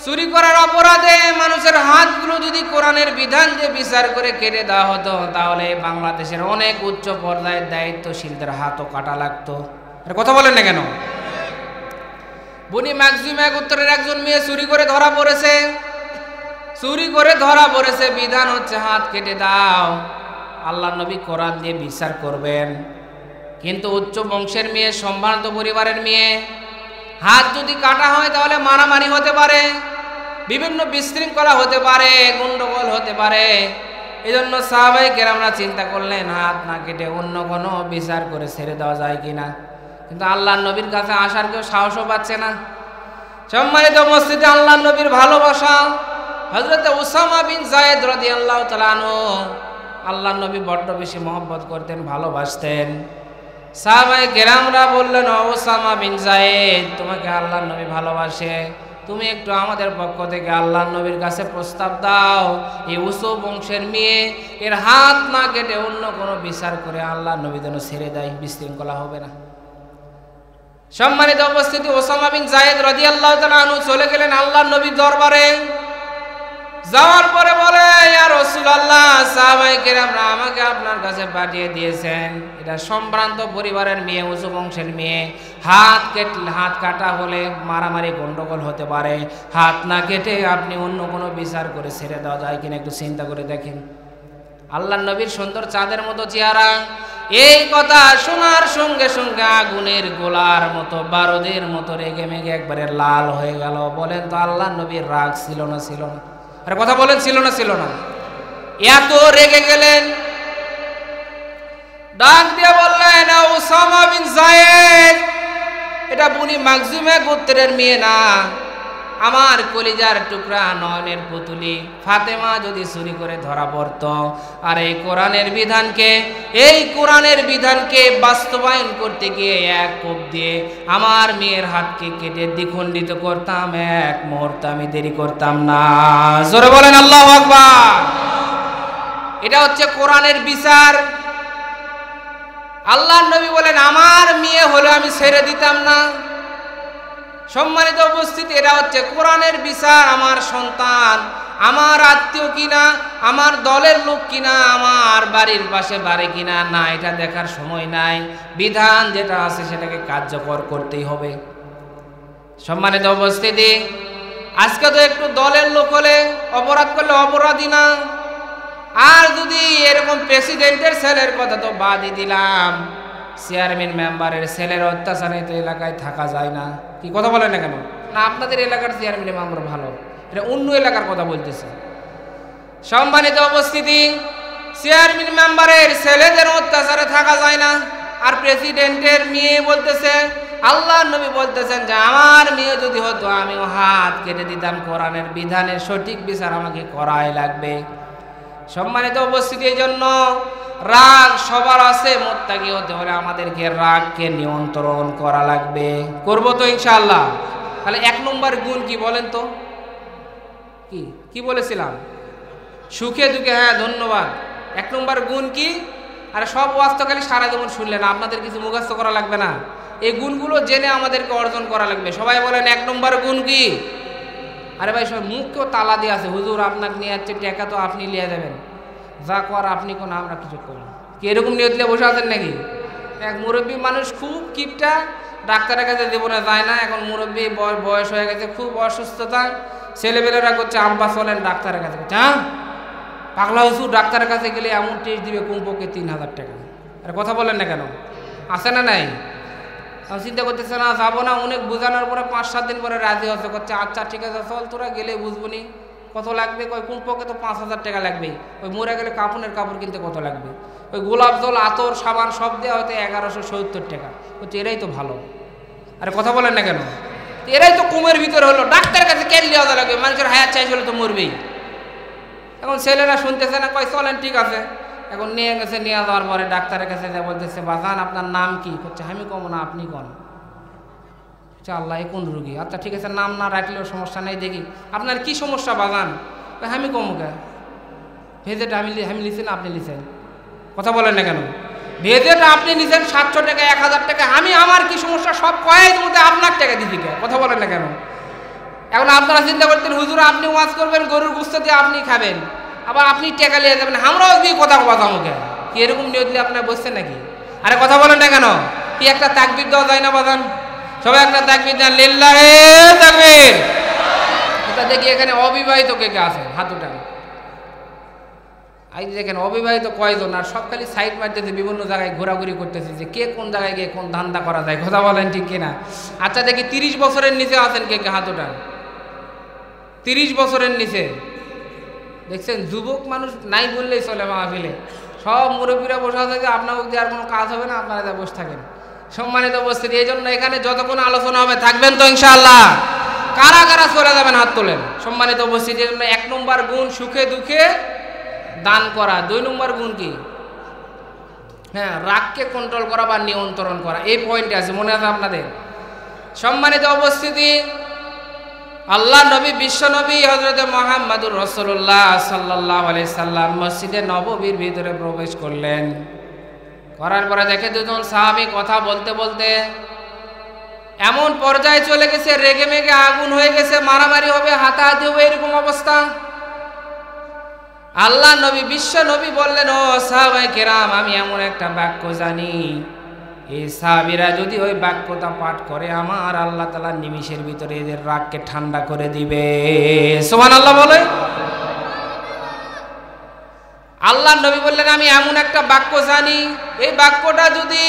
চুরি করার অপরাধে মানুষের হাতগুলো যদি কোরআনের বিধান দিয়ে বিচার করে কেটে দেওয়া হতো তাহলে বাংলাদেশের অনেক উচ্চ পর্যায়ের দায়িত্বশীলদের হাতও কাটা লাগতো। আর কথা বলেন না কেন? বনি মাখজুমা গোত্রের একজন মেয়ে চুরি করে ধরা পড়েছে। চুরি করে ধরা পড়েছে, বিধান হচ্ছে হাত কেটে দাও। আল্লাহ নবী কোরআন দিয়ে বিচার করবেন, কিন্তু উচ্চ বংশের মেয়ে, সম্ভ্রান্ত পরিবারের মেয়ে, হাত যদি কাটা হয় তাহলে মারামারি হতে পারে, বিভিন্ন বিশৃঙ্খলা হতে পারে, গন্ডগোল হতে পারে। এই জন্য সাহাবায়ে কেরামরা চিন্তা করলেন হাত না কেটে অন্য কোনো বিচার করে ছেড়ে দেওয়া যায় কিনা, কিন্তু আল্লাহর নবীর কাছে আসার কেউ সাহসও পাচ্ছে না। সম্মানিত উপস্থিতি, আল্লাহর নবীর ভালোবাসা, হযরত উসামা বিন যায়েদ রাদিয়াল্লাহু তাআলা আনহু আল্লাহর নবী বড্ড বেশি মহব্বত করতেন, ভালোবাসতেন। সাহাবায়ে কেরামরা বললেন, ও উসামা বিন যায়েদ, তোমাকে আল্লাহর নবী ভালোবাসে, তুমি একটু আমাদের পক্ষ থেকে আল্লাহর নবীর কাছে প্রস্তাব দাও, এই উঁচু বংশের মেয়ে, এর হাত না কেটে অন্য কোনো বিচার করে আল্লাহর নবী যেন ছেড়ে দেয়, বিশৃঙ্খলা হবে না। সম্মানিত উপস্থিতি, উসামা বিন যায়েদ রাদিয়াল্লাহু তাআলা আনহু চলে গেলেন আল্লাহর নবীর দরবারে। যাওয়ার পরে বলে, ইয়া রাসূলুল্লাহ, সাহাবায়ে কেরামরা আমাকে আপনার কাছে পাঠিয়ে দিয়েছেন, এটা সম্ভ্রান্ত পরিবারের মেয়ে, উঁচু বংশের মেয়ে, হাত কাটা হলে মারামারি গন্ডগোল হতে পারে, হাত না কেটে আপনি অন্য কোনো বিচার করে ছেড়ে দেওয়া যায় কিনা একটু চিন্তা করে দেখেন। আল্লাহর নবীর সুন্দর চাঁদের মতো চেহারা, এই কথা শোনার সঙ্গে সঙ্গে আগুনের গোলার মতো, বারুদের মতো রেগে মেগে একবারে লাল হয়ে গেল। বলেন তো আল্লাহর নবীর রাগ ছিল না ছিল না? আরে কথা বলেন, ছিল না ছিল না? এত রেগে গেলেন, ডাক দিয়ে বললেন, উসামা বিন যায়েদ, এটা বনি মাখজুমা গোত্রের মেয়ে না, আমার কলিজার টুকরা, নয়নের পুতুলি ফাতেমা যদি চুরি করে ধরা পড়তো, আর এই কোরআনের বিধানকে বাস্তবায়ন করতে গিয়ে এক কোপ দিয়ে আমার মেয়ের হাতকে কেটে দ্বিখণ্ডিত করতাম, এক মুহূর্ত আমি দেরি করতাম না। জোরে বলেন আল্লাহু আকবার। এটা হচ্ছে কোরআনের বিচার। আল্লাহর নবী বলেন, আমার মেয়ে হলে আমি ছেড়ে দিতাম না। সম্মানিত উপস্থিতি, এটা হচ্ছে কোরআনের বিচার। আমার সন্তান, আমার আত্মীয় কিনা, আমার দলের লোক কিনা, আমার বাড়ির পাশে বাড়ি কিনা, না এটা দেখার সময় নাই। বিধান যেটা আছে সেটাকে কার্যকর করতেই হবে। সম্মানিত উপস্থিতি, আজকে তো একটু দলের লোক হলে, অপরাধ করলে অপরাধী না, আর যদি এরকম প্রেসিডেন্টের ছেলের কথা তো বাদই দিলাম, চেয়ারম্যান মেম্বারের ছেলের অত্যাচারে তো এলাকায় থাকা যায় না। কি কথা বলেন না কেন? না আপনাদের এলাকার চেয়ারম্যান মেম্বার ভালো, এটা অন্য এলাকার কথা বলতেছে। সম্মানিত উপস্থিতি, চেয়ারম্যান মেম্বারের ছেলেদের অত্যাচারে থাকা যায় না, আর প্রেসিডেন্টের মেয়ে বলতেছে, আল্লাহর নবী বলতেছেন যে আমার মেয়ে যদি হতো আমিও হাত কেটে দিতাম, কোরআনের বিধানের সঠিক বিচার আমাকে করাই লাগবে। সম্মানিত উপস্থিতি, এই জন্য রাগ সবার আছে, মুত্তাকি হতে হলে আমাদেরকে রাগকে নিয়ন্ত্রণ করা লাগবে। করবো তো ইনশাআল্লাহ। তাহলে 1 নম্বর গুণ কি বলেন তো? কি বলেছিলাম? সুখে দুঃখে, হ্যাঁ ধন্যবাদ। 1 নম্বর গুণ কি? আরে সব ওয়াজ তো খালি সারা জীবন শুনলেন, আপনাদের কিছু মুখস্থ করা লাগবে না, এই গুণগুলো জেনে আমাদেরকে অর্জন করা লাগবে। সবাই বলেন 1 নম্বর গুণ কি? আরে ভাই সব মুখকেও তালা দিয়ে আছে, হুজুর আপনাকে নিয়ে যাচ্ছে, টাকা তো আপনি নিয়ে যাবেন, যা কর আপনি কোন, আমরা কিছু করি কি, এরকম নিয়ে দিলে বসে আছেন নাকি? এক মুরব্বী মানুষ খুব কিপটা, ডাক্তারের কাছে জীবনে যায় না, এখন মুরব্বী বয়স হয়ে গেছে, খুব অসুস্থতা, ছেলেবেলেরা করছে আব্বা চলেন ডাক্তারের কাছে, হ্যাঁ পাগলা হুজুর ডাক্তারের কাছে গেলে এমন টেস্ট দিবে কমপক্ষে 3000 টাকা। আরে কথা বলেন না কেন? আছে না নাই? আমি চিন্তা করতেছে না যাবো না, অনেক বোঝানোর পরে 5-7 দিন পরে রাজি হচ্ছে, করছে আচ্ছা ঠিক আছে চল তোরা গেলে বুঝবো নি কত লাগবে, কয় কমপক্ষে তো 5000 টাকা লাগবে, ওই মরে গেলে কাপড়ের কাপড় কিনতে কত লাগবে, ওই গোলাপ জল আতর সাবান সব দেওয়া হয়তো 1170 টাকা, হচ্ছে এরাই তো ভালো। আরে কথা বলেন না কেন? এরাই তো কুমের ভিতরে হলো, ডাক্তারের কাছে কেন লিওয়া লাগবে, মানুষের হায়াত চাইছিল তো মরবেই। এখন ছেলেরা শুনতেছে না, কয় চলেন ঠিক আছে, এখন নিয়ে গেছে, নিয়ে যাওয়ার পরে ডাক্তারের কাছে যা বলতেছে, বাজান আপনার নাম কি? করছে আমি কম না আপনি কন। আল্লাহ কোন রুগী? আচ্ছা ঠিক আছে নাম না রাখলেও সমস্যা নেই, দেখি আপনার কি সমস্যা বাজান? আমি কম কে ভেজেটা আমি লিখছি না আপনি লিখছেন? কথা বলেন না কেন? ভেজেটা আপনি নিছেন 700 টাকা 1000 টাকা, আমি আমার কি সমস্যা সব কয়েক মধ্যে আপনার টাকা দিছি কে? কথা বলেন না কেন? এখন আপনারা চিন্তা করতেন হুজুর আপনি ওয়াজ করবেন, গরুর গোস্ত দিয়ে আপনি খাবেন, আবার আপনি টাকা নিয়ে যাবেন, আমরাও দিয়ে কথা কথা মুখে কি এরকম নিয়ে দিলে আপনার বসছেন নাকি? আরে কথা বলেন না কেন? কি একটা তাকবীর দেওয়া যায় না বাজান? সবাই একটা তাকবীর দেন, লিল্লাহি তাকবীর। এটা দেখি এখানে অবিবাহিত কে কে আছে, হাত উঠান। এই দেখেন অবিবাহিত কয়জন, আর সব খালি সাইড মারতেছে, বিভিন্ন জায়গায় ঘোরাঘুরি করতেছে যে কে কোন জায়গায় গিয়ে কোন ধান্দা করা যায়। কথা বলেন ঠিক কিনা? আচ্ছা দেখি 30 বছরের নিচে আছেন কে কে, হাত উঠান। 30 বছরের নিচে দেখছেন? যুবক মানুষ নাই বললেই চলে মাহফিলে, সব মুরব্বীরা বসে আছে যে আপনার দিয়ে আর কোনো কাজ হবে না, আপনারা যা বসে থাকেন। সম্মানিত উপস্থিতি, এই জন্য এখানে যতক্ষণ আলোচনা হবে থাকবেন তো ইনশাআল্লাহ? কারা কারা চলে যাবেন হাত তোলেন। সম্মানিত উপস্থিতি, এই জন্য 1 নম্বর গুণ সুখে দুঃখে দান করা। 2 নম্বর গুণ কি? হ্যাঁ রাগকে কন্ট্রোল করা বা নিয়ন্ত্রণ করা। এই পয়েন্টে আছে, মনে আছে আপনাদের? সম্মানিত উপস্থিতি, আল্লাহ নবী বিশ্ব নবী হযরত মুহাম্মদুর রাসূলুল্লাহ সাল্লাল্লাহু আলাইহি সাল্লাম মসজিদে নববীর ভিতরে প্রবেশ করলেন। করার পরে দেখে 2 জন সাহাবী কথা বলতে বলতে এমন পর্যায়ে চলে গেছে, রেগে মেগে আগুন হয়ে গেছে, মারামারি হবে, হাতাহাতি হবে, এরকম অবস্থা। আল্লাহ নবী বিশ্ব নবী বললেন, ও সাহাবায়ে কেরাম, আমি এমন একটা বাক্য জানি, এই সাহাবীরা যদি ওই বাক্যটা পাঠ করে আমার আল্লাহ তাআলা নিমিষের ভিতরে এদের রাগকে ঠান্ডা করে দিবে। সুবহানাল্লাহ বলে। আল্লাহ নবী বললেন, আমি এমন একটা বাক্য জানি, এই বাক্যটা যদি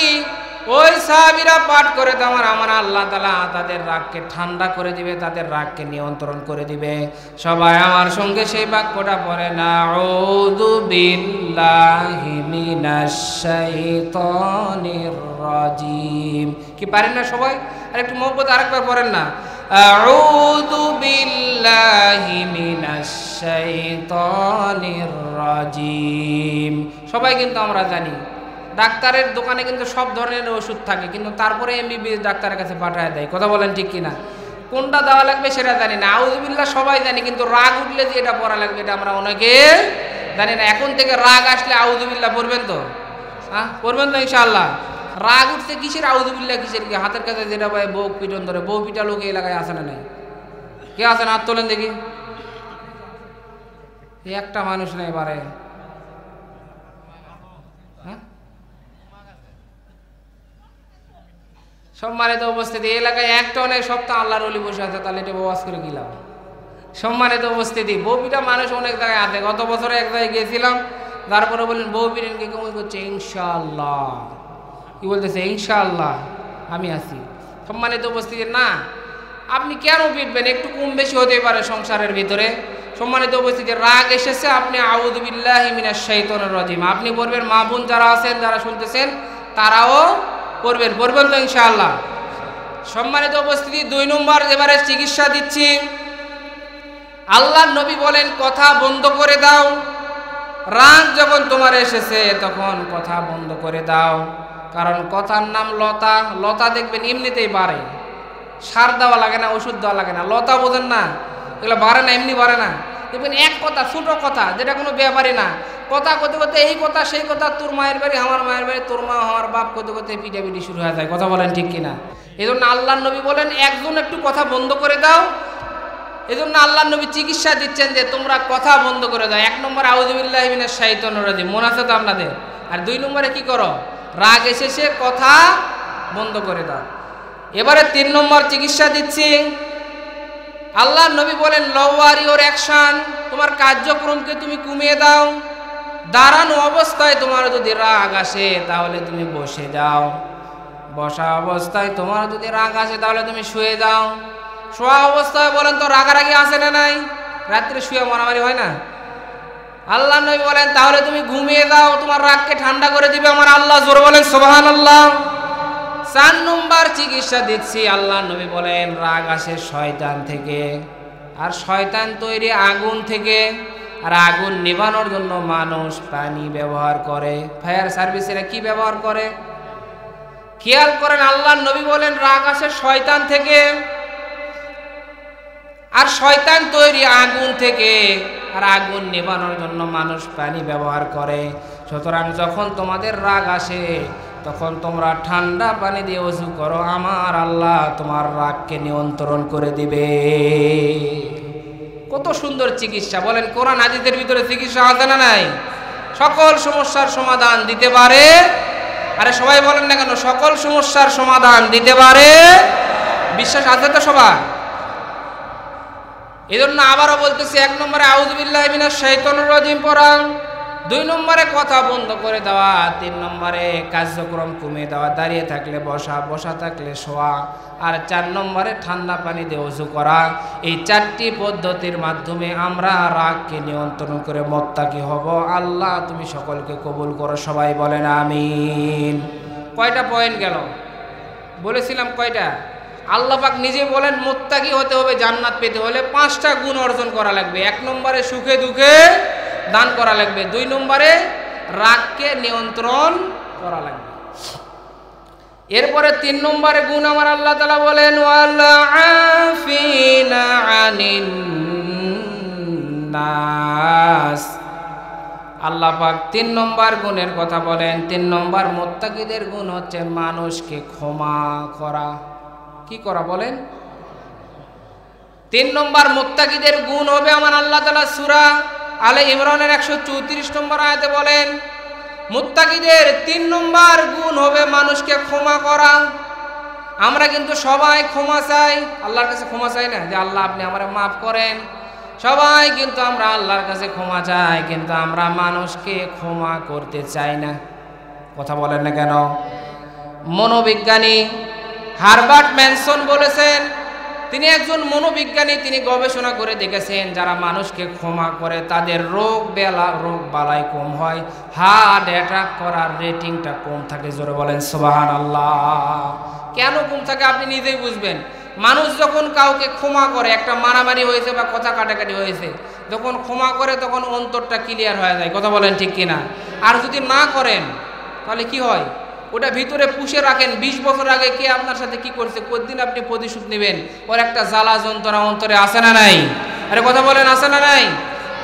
ওই সাহাবীরা পাঠ করে তো আমার আল্লাহ তাআলা তাদের রাগকে ঠান্ডা করে দিবে, তাদের রাগকে নিয়ন্ত্রণ করে দিবে। সবাই আমার সঙ্গে সেই বাক্যটা পড়ে, নাউযু বিল্লাহি মিনাশ শাইতানির রাজিম। কি পারেন না সবাই? আর একটু মহব্বত আরেকবার পড়েন না, আউযু বিল্লাহি মিনাশ শাইতানির রাজিম। সবাই কিন্তু আমরা জানি ডাক্তারের দোকানে কিন্তু সব ধরনের ওষুধ থাকে, কিন্তু তারপরে এমবিবিএস ডাক্তারের কাছে পাঠায় দেয়। কথা বলেন ঠিক কিনা? কোনটা দেওয়া লাগবে সেটা জানি না। আউযুবিল্লাহ সবাই জানি, কিন্তু রাগ উঠলে যে এটা পড়া লাগবে এটা আমরা অনেকে জানি না। এখন থেকে রাগ আসলে আউযুবিল্লাহ পড়বেন তো? হ্যাঁ পড়বেন তো ইনশাআল্লাহ? রাগ উঠছে কিসের আউযুবিল্লাহ কিসের? কি হাতের কাছে যেটা পায় বউ পিটন ধরে, বউ পিটা লোক এই এলাকায় আসে না নাই? কে আছেন হাত তোলেন দেখি। একটা মানুষ নেই বারে। সম্মানিত উপস্থিতি, এলাকায় একটা অনেক সপ্তাহ আল্লাহর ওলি বসে আছে, তাহলে এটা ওয়াজ করে কি লাভ? সম্মানিত উপস্থিতি, বউপিটা মানুষ অনেক জায়গায় আছে। গত বছরে এক জায়গায় গিয়েছিলাম, তারপরে বললেন বউপিটেন কি কেমন করছে? ইনশাআল্লাহ। কি বলতেছে? ইনশাআল্লাহ আমি আছি। সম্মানিত উপস্থিতি, না আপনি কেন পিটবেন? একটু কম বেশি হতেই পারে সংসারের ভিতরে। সম্মানিত উপস্থিতি, রাগ এসেছে, আপনি আউযু বিল্লাহি মিনাশ শাইতানির রাজিম আপনি বলবেন। মা বোন যারা আছেন, যারা শুনতেছেন, তারাও পড়বেন তো ইনশাআল্লাহ। সম্মানিত উপস্থিতি, 2 নম্বর এবারে চিকিৎসা দিচ্ছি। আল্লাহর নবী বলেন, কথা বন্ধ করে দাও, রাগ যখন তোমার এসেছে তখন কথা বন্ধ করে দাও, কারণ কথার নাম লতা। লতা দেখবেন এমনিতেই বাড়ে, সার দেওয়া লাগে না, ওষুধ দেওয়া লাগে না। লতা বোঝেন না, এগুলো বাড়ে না, এমনি বাড়ে না। দেখবেন এক কথা, ছোটো কথা, যেটা কোনো ব্যাপারই না, কথা করতে করতে এই কথা সেই কথা, তোর মায়ের বাড়ি আমার মায়ের বাড়ি, তোর মা আমার বাপ, করতে করতে পিটাপিটি শুরু হয়ে যায়। কথা বলেন ঠিক কিনা? এই জন্য আল্লাহর নবী বলেন একজন একটু কথা বন্ধ করে দাও। এই জন্য আল্লাহর নবী চিকিৎসা দিচ্ছেন যে তোমরা কথা বন্ধ করে দাও। 1 নম্বরে আউযুবিল্লাহি মিনাশ শাইতানির রাজিম, মনে আছে তো আপনাদের? আর 2 নম্বরে কি করো? রাগ এসেছে কথা বন্ধ করে দাও। এবারে 3 নম্বর চিকিৎসা দিচ্ছি। আল্লাহর নবী বলেন লওয়ার ইওর অ্যাকশন, তোমার কার্যক্রমকে তুমি কমিয়ে দাও। দাঁড়ানো অবস্থায় তোমার যদি রাগ আসে তাহলে তুমি বসে যাও, বসা অবস্থায় তোমার যদি রাগ আসে তাহলে তুমি শুয়ে যাও। শোয়া অবস্থায় বলেন তো রাগারাগি আসে না নাই? রাত্রে শুয়ে মারামারি হয় না? আল্লাহ নবী বলেন তাহলে তুমি ঘুমিয়ে দাও, তোমার রাগকে ঠান্ডা করে দিবে আমার আল্লাহ। জোরে বলেন সুবহানাল্লাহ। 4 নম্বর চিকিৎসা দিচ্ছি। আল্লাহ নবী বলেন রাগ আসে শয়তান থেকে, আর শয়তান তৈরি আগুন থেকে। আর আগুন নিভানোর জন্য মানুষ পানি ব্যবহার করে, ফায়ার সার্ভিসেরা কি ব্যবহার করে খেয়াল করেন। আল্লাহ নবী বলেন রাগ আসে শয়তান থেকে, আর শয়তান তৈরি আগুন থেকে, আর আগুন নেভানোর জন্য মানুষ পানি ব্যবহার করে। সুতরাং যখন তোমাদের রাগ আসে তখন তোমরা ঠান্ডা পানি দিয়ে ওযু করো, আমার আল্লাহ তোমার রাগকে নিয়ন্ত্রণ করে দিবে। কত সুন্দর চিকিৎসা বলেন! কোরআন হাদিসের ভিতরে চিকিৎসা আছে না নাই? সকল সমস্যার সমাধান দিতে পারে। আরে সবাই বলেন না কেন, সকল সমস্যার সমাধান দিতে পারে। বিশ্বাস আছে তো সবার? এই জন্য আবারও বলতেছি, 1 নম্বরে আউযুবিল্লাহি মিনাশ শাইতানির রাজিম পড়া, 2 নম্বরে কথা বন্ধ করে দেওয়া, 3 নম্বরে কার্যক্রম কমিয়ে দেওয়া, দাঁড়িয়ে থাকলে বসা, বসা থাকলে শোয়া, আর 4 নম্বরে ঠান্ডা পানি দিয়ে ওযু করা। এই 4টি পদ্ধতির মাধ্যমে আমরা রাগকে নিয়ন্ত্রণ করে মুত্তাকি হব। আল্লাহ তুমি সকলকে কবুল করো, সবাই বলেন আমিন। কয়টা পয়েন্ট গেল বলেছিলাম? কয়টা? আল্লাহ পাক নিজে বলেন মুত্তাকি হতে হবে, জান্নাত পেতে হলে 5টা গুণ অর্জন করা লাগবে। 1 নম্বরে সুখে দুঃখে দান করা লাগবে, 2 নম্বরে রাগকে নিয়ন্ত্রণ করা লাগবে, এরপরে 3 নম্বরে গুণ আমার আল্লাহ তাআলা বলেন ওয়াল আফিনা আনিন নাস। আল্লাহ পাক 3 নম্বর গুণের কথা বলেন। 3 নম্বর মুত্তাকিদের গুণ হচ্ছে মানুষকে ক্ষমা করা। কি করা বলেন? 3 নম্বর মুত্তাকিদের গুণ হবে আমার আল্লাহ তাআলা সূরা আলে ইমরানের 134 নম্বর আয়াতে বলেন মুত্তাকিদের 3 নম্বর গুণ হবে মানুষকে ক্ষমা করা। আমরা কিন্তু সবাই ক্ষমা চাই, আল্লাহর কাছে ক্ষমা চাই না যে আল্লাহ আপনি আমারে মাফ করেন। সবাই কিন্তু আমরা আল্লাহর কাছে ক্ষমা চাই, কিন্তু আমরা মানুষকে ক্ষমা করতে চাই না। কথা বলেন না কেন? মনোবিজ্ঞানী হারবার্ট ম্যানসন বলেছেন, তিনি একজন মনোবিজ্ঞানী, তিনি গবেষণা করে দেখেছেন যারা মানুষকে ক্ষমা করে তাদের রোগ বালাই কম হয়, হার্ট অ্যাটাক করার রেটিংটা কম থাকে। জোরে বলেন সুবহানাল্লাহ। কেন কম থাকে আপনি নিজেই বুঝবেন। মানুষ যখন কাউকে ক্ষমা করে, একটা মারামারি হয়েছে বা কথা কাটাকাটি হয়েছে, যখন ক্ষমা করে তখন অন্তরটা ক্লিয়ার হয়ে যায়। কথা বলেন ঠিক কিনা? আর যদি না করেন তাহলে কি হয়? ওটা ভিতরে পুষে রাখেন। 20 বছর আগে কে আপনার সাথে কি করছে, কতদিন আপনি প্রতিশোধ নেবেন, ওর একটা জ্বালা যন্ত্রণা অন্তরে আছে না নাই? আরে কথা বলেন, আছে না নাই?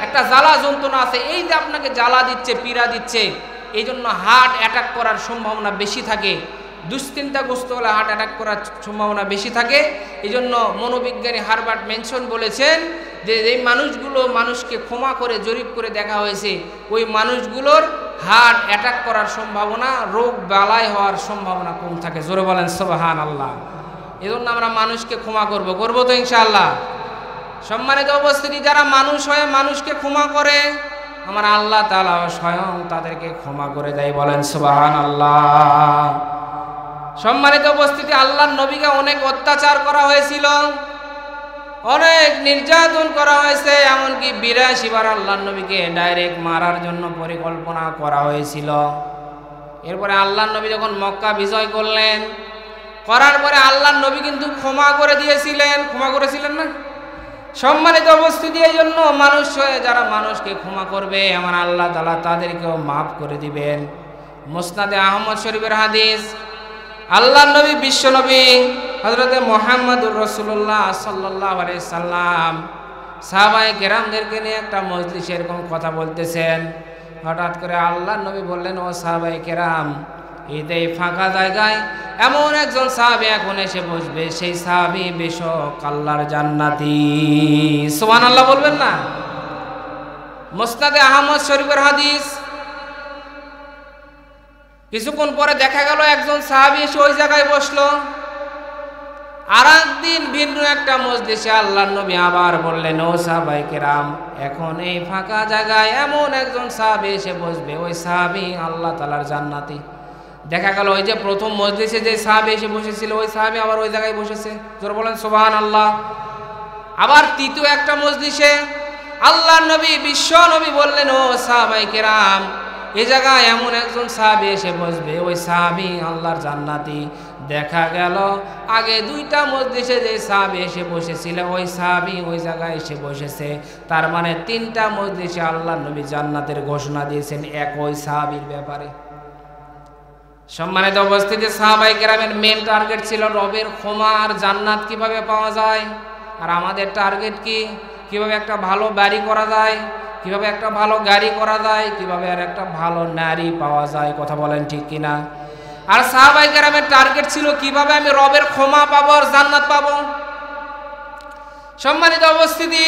একটা জ্বালা যন্ত্রণা আছে। এই যে আপনাকে জ্বালা দিচ্ছে, পীড়া দিচ্ছে, এই জন্য হার্ট অ্যাটাক করার সম্ভাবনা বেশি থাকে। দুশ্চিন্তাগ্রস্ত হলে হার্ট অ্যাটাক করার সম্ভাবনা বেশি থাকে। এই জন্য মনোবিজ্ঞানী হারবার্ট ম্যানসন বলেছেন যে এই মানুষগুলো মানুষকে ক্ষমা করে জরিপ করে দেখা হয়েছে, ওই মানুষগুলোর হার্ট অ্যাটাক করার সম্ভাবনা, রোগ বালাই হওয়ার সম্ভাবনা কম থাকে। জোরে বলেন সুবহানাল্লাহ। এই জন্য আমরা মানুষকে ক্ষমা করবো তো ইনশাআল্লাহ। সম্মানিত উপস্থিতি, যারা মানুষ হয়ে মানুষকে ক্ষমা করে আমার আল্লাহ তাআলা স্বয়ং তাদেরকে ক্ষমা করে দেয়। বলেন সুবহানাল্লাহ। সম্মানিত উপস্থিতি, আল্লাহর নবীকে অনেক অত্যাচার করা হয়েছিল, অনেক নির্যাতন করা হয়েছে, এমনকি 82 বার আল্লাহর নবীকে ডাইরেক্ট মারার জন্য পরিকল্পনা করা হয়েছিল। এরপরে আল্লাহর নবী যখন মক্কা বিজয় করলেন, করার পরে আল্লাহর নবী কিন্তু ক্ষমা করে দিয়েছিলেন। ক্ষমা করেছিলেন না? সম্মানিত উপস্থিতি, এই জন্য মানুষ হয়ে যারা মানুষকে ক্ষমা করবে আমার আল্লাহ তাআলা তাদেরকেও মাফ করে দিবেন। মুসনাদে আহমদ শরীফের হাদিস, আল্লাহর নবী বিশ্ব নবী হযরতে মুহাম্মদুর রাসূলুল্লাহ সাল্লাল্লাহু আলাইহি সাল্লাম সাহাবায়ে কেরামদেরকে নিয়ে একটা মজলিসে এরকম কথা বলতেছেন। হঠাৎ করে আল্লাহর নবী বললেন, ও সাহাবায়ে কেরাম, এই ফাঁকা জায়গায় এমন একজন সাহাবী এখন এসে বসবে, সেই সাহাবী বেশক আল্লাহর জান্নাতি। সুবহানাল্লাহ বলবেন না? মুসনাদে আহমদ শরীফের হাদিস। কিছুক্ষণ পরে দেখা গেল একজন সাহাবী এসে ওই জায়গায় বসলো। আর একদিন ভিন্ন একটা মজলিসে আল্লাহর নবী আবার বললেন, ও সাহাবায়ে কেরাম, এখন এই ফাঁকা জায়গায় এমন একজন সাহাবী এসে বসবে, ওই সাহাবী আল্লাহ তাআলার জান্নাতি। দেখা গেল ওই যে প্রথম মজলিসে যে সাহাবী এসে বসেছিল ওই সাহাবী আবার ওই জায়গায় বসেছে। জোরে বলেন সুবহানাল্লাহ। আবার তৃতীয় একটা মজলিসে আল্লাহর নবী বিশ্ব নবী বললেন, ও সাহাবায়ে কেরাম, এই জায়গায় এমন একজন সাহাবী এসে বসবে, ওই সাহাবী আল্লাহর জান্নাতি। দেখা গেল আগে দুইটা মজলিসে যে সাহাবী এসে বসেছিল ওই সাহাবী ওই জায়গায় এসে বসেছে। তার মানে তিনটা মজলিসে আল্লাহর নবী জান্নাতের ঘোষণা দিয়েছেন একই সাহাবীর ব্যাপারে। সম্মানিত উপস্থিতি, সাহাবায়ে কেরামের মেন টার্গেট ছিল রবের ক্ষমা আর জান্নাত কিভাবে পাওয়া যায়। আর আমাদের টার্গেট কি? কিভাবে একটা ভালো বাড়ি করা যায়, কিভাবে একটা ভালো গাড়ি করা যায়, কিভাবে আর একটা ভালো নারী পাওয়া যায়। কথা বলেন ঠিক কিনা? আর সাহাবায়ে কেরামের টার্গেট ছিল কিভাবে আমি রবের ক্ষমা পাবো আর জান্নাত পাবো। সম্মানিত উপস্থিতি,